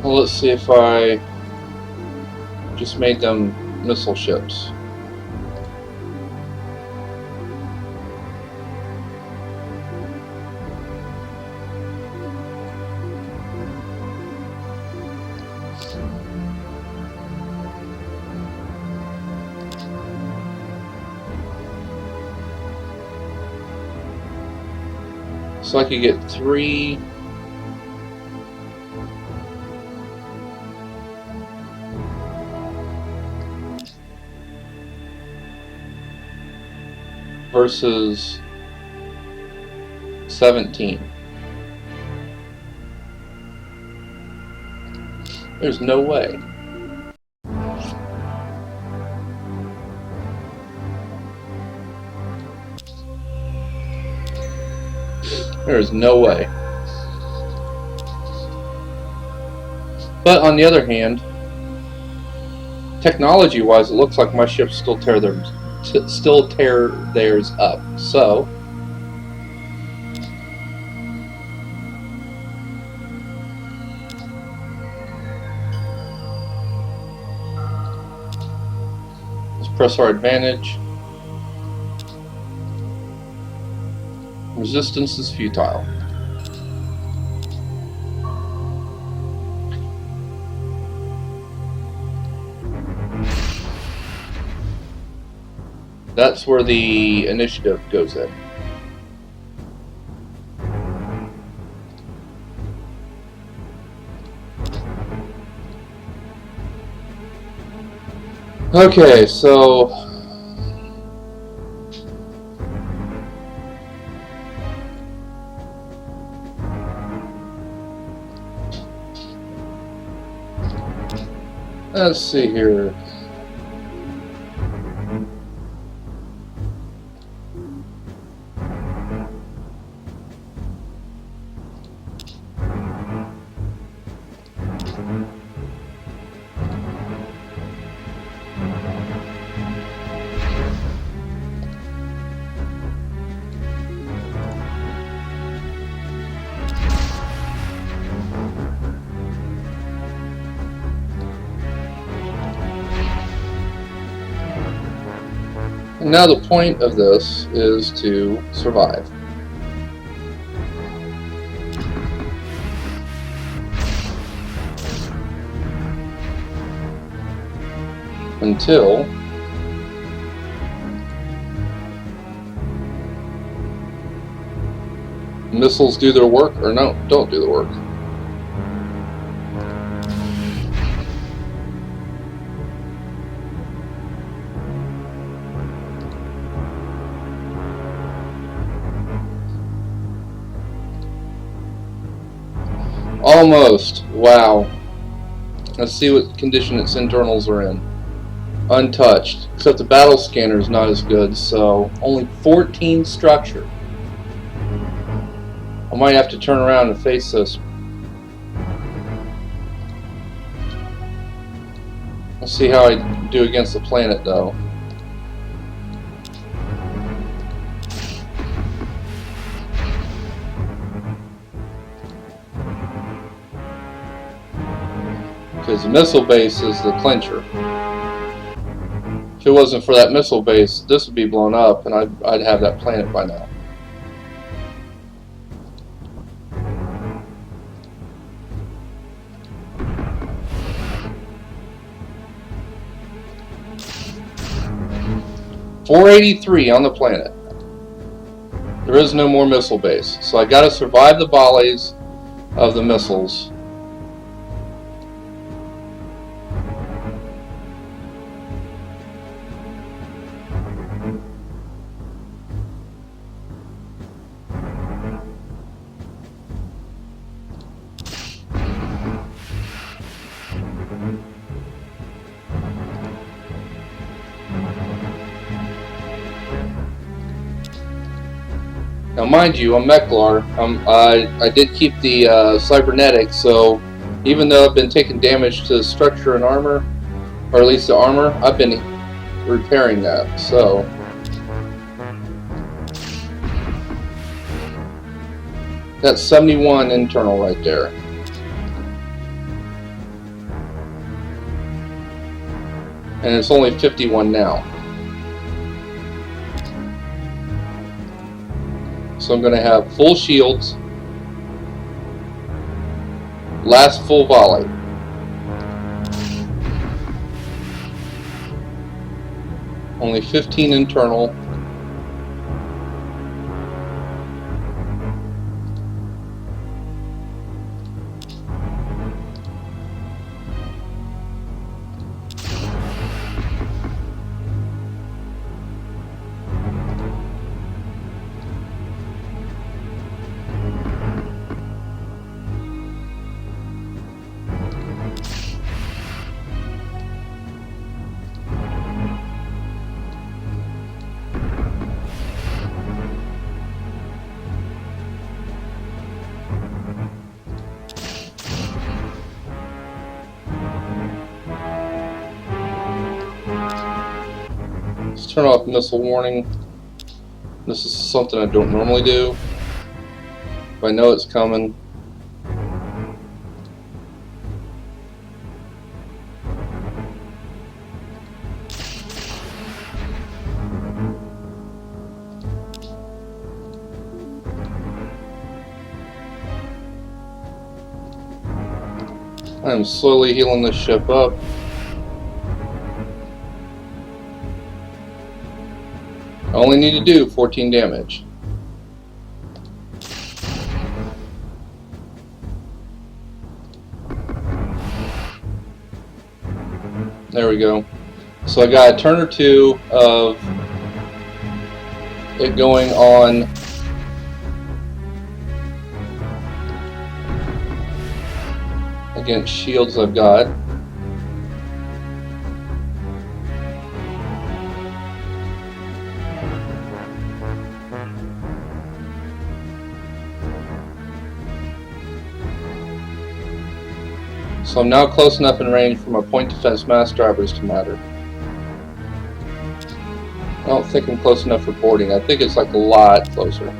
Well, let's see if I just made them missile ships. So I could get 3 versus 17. There's no way. There's no way. But on the other hand, technology-wise, it looks like my ships still tear theirs up. So let's press our advantage. Resistance is futile. That's where the initiative goes in. Okay, so Let's see here. And now the point of this is to survive. Until missiles do their work, or no, don't do the work. Almost. Wow. Let's see what condition its internals are in. Untouched. Except the battle scanner is not as good, so only 14 structure. I might have to turn around and face this. Let's see how I do against the planet, though. Because the missile base is the clincher. If it wasn't for that missile base, this would be blown up, and I'd have that planet by now. .483 on the planet. There is no more missile base, so I got to survive the volleys of the missiles. Now, mind you, I'm Meklar. I did keep the cybernetics, so even though I've been taking damage to the structure and armor, or at least the armor, I've been repairing that. So that's 71 internal right there. And it's only 51 now. So I'm going to have full shields, last full volley. Only 15 internal. Let's turn off missile warning. This is something I don't normally do. If I know it's coming. I'm slowly healing this ship up. I only need to do 14 damage. There we go. So I got a turn or two of it going on against shields I've got. So I'm now close enough in range for my point defense mass drivers to matter. I don't think I'm close enough for boarding. I think it's like a lot closer.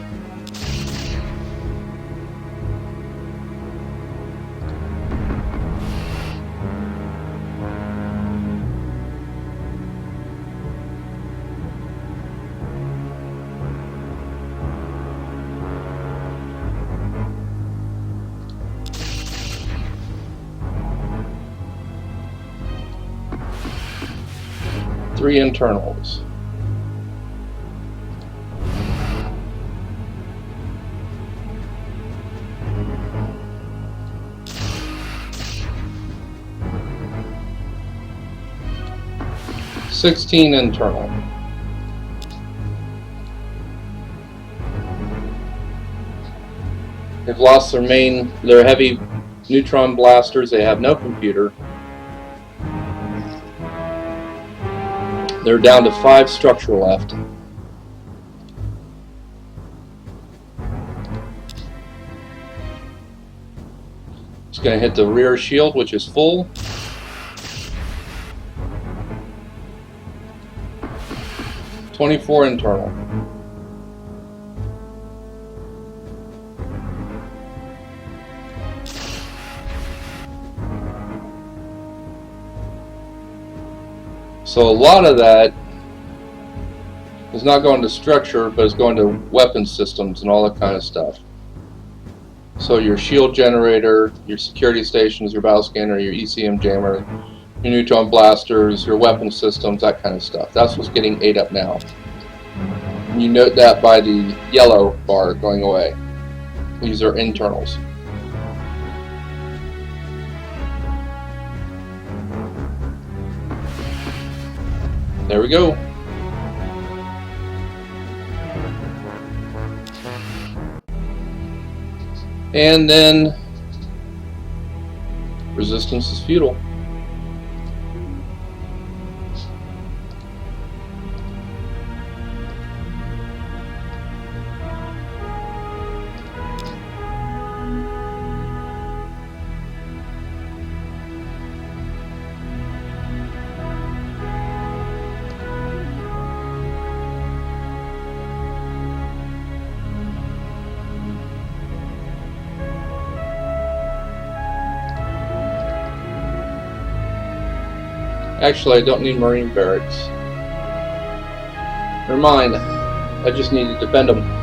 Three internals. $16 internal. They've lost their heavy neutron blasters. They have no computer. They're down to 5 structure left. Just going to hit the rear shield, which is full. $24 internal. So a lot of that is not going to structure, but it's going to weapon systems and all that kind of stuff. So your shield generator, your security stations, your battle scanner, your ECM jammer, your neutron blasters, your weapon systems, that kind of stuff. That's what's getting ate up now. And you note that by the yellow bar going away. These are internals. There we go. And then resistance is futile. Actually, I don't need Marine barracks. Never mind. I just need to defend them.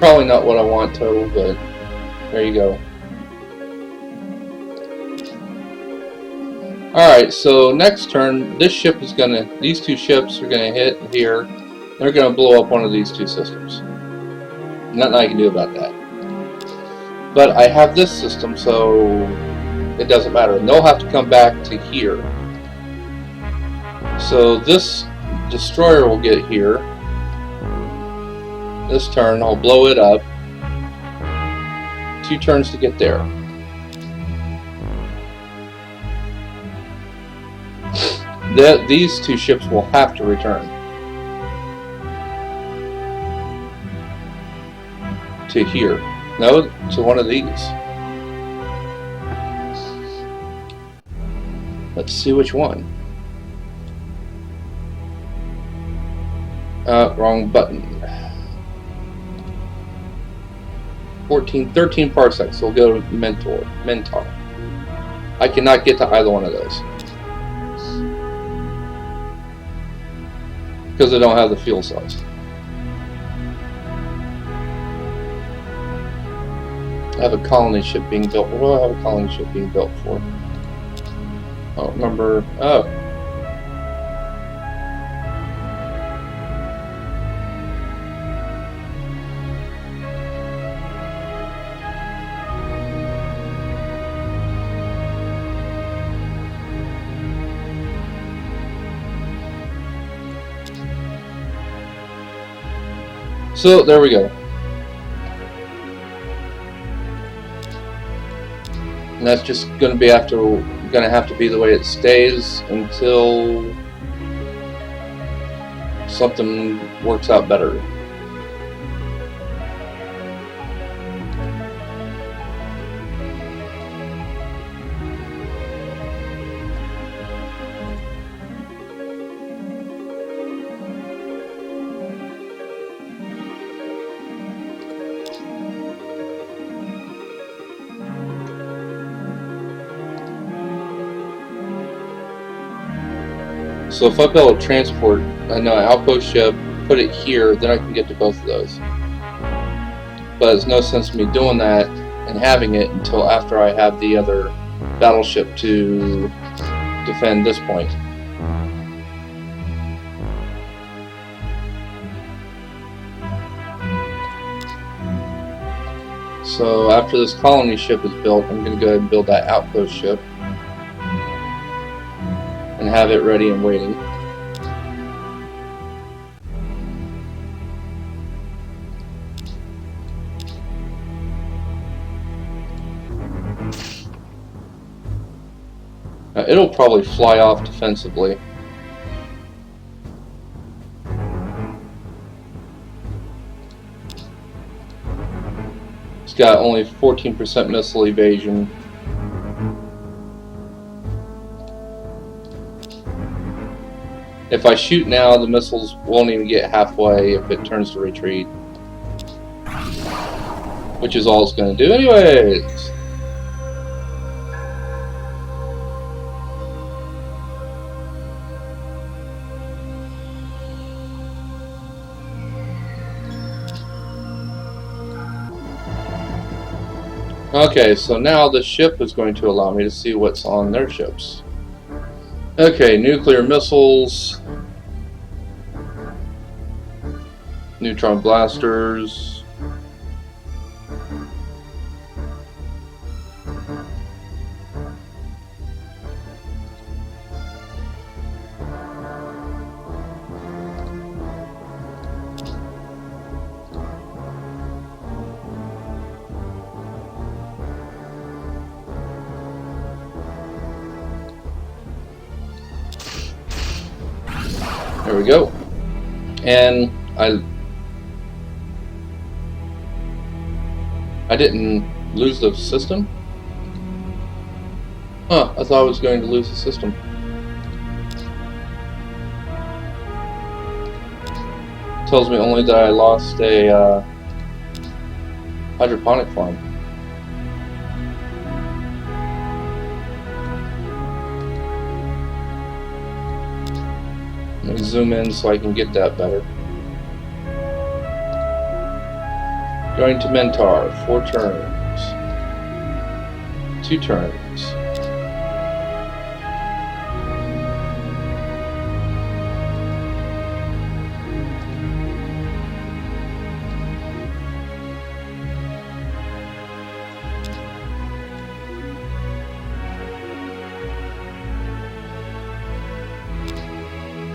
Probably not what I want total, but there you go. Alright, so next turn, these two ships are gonna hit here. They're gonna blow up one of these two systems. Nothing I can do about that. But I have this system, so it doesn't matter. And they'll have to come back to here. So this destroyer will get here. This turn, I'll blow it up. 2 turns to get there. These 2 ships will have to return to here. No, to one of these. Let's see which one. Wrong button. 13 parsecs, so we'll go to Mentor. I cannot get to either one of those. Because I don't have the fuel cells. I have a colony ship being built. What do I have a colony ship being built for? I don't remember. Oh. So there we go. And that's just going to be have to be the way it stays until something works out better. So if I build a transport, an outpost ship, put it here, then I can get to both of those. But there's no sense in me doing that and having it until after I have the other battleship to defend this point. So after this colony ship is built, I'm going to go ahead and build that outpost ship and have it ready and waiting. Now, it'll probably fly off defensively. It's got only 14% missile evasion. If I shoot now, the missiles won't even get halfway if it turns to retreat. Which is all it's going to do anyways. Okay, so now the ship is going to allow me to see what's on their ships. Okay, nuclear missiles, neutron blasters, there we go. And I didn't lose the system? Huh, I thought I was going to lose the system. Tells me only that I lost a hydroponic farm. Let me zoom in so I can get that better. Going to Mentor, 4 turns. 2 turns.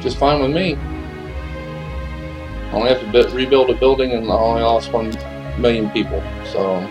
Just fine with me. I only have to rebuild a building and I only lost 1 million people, so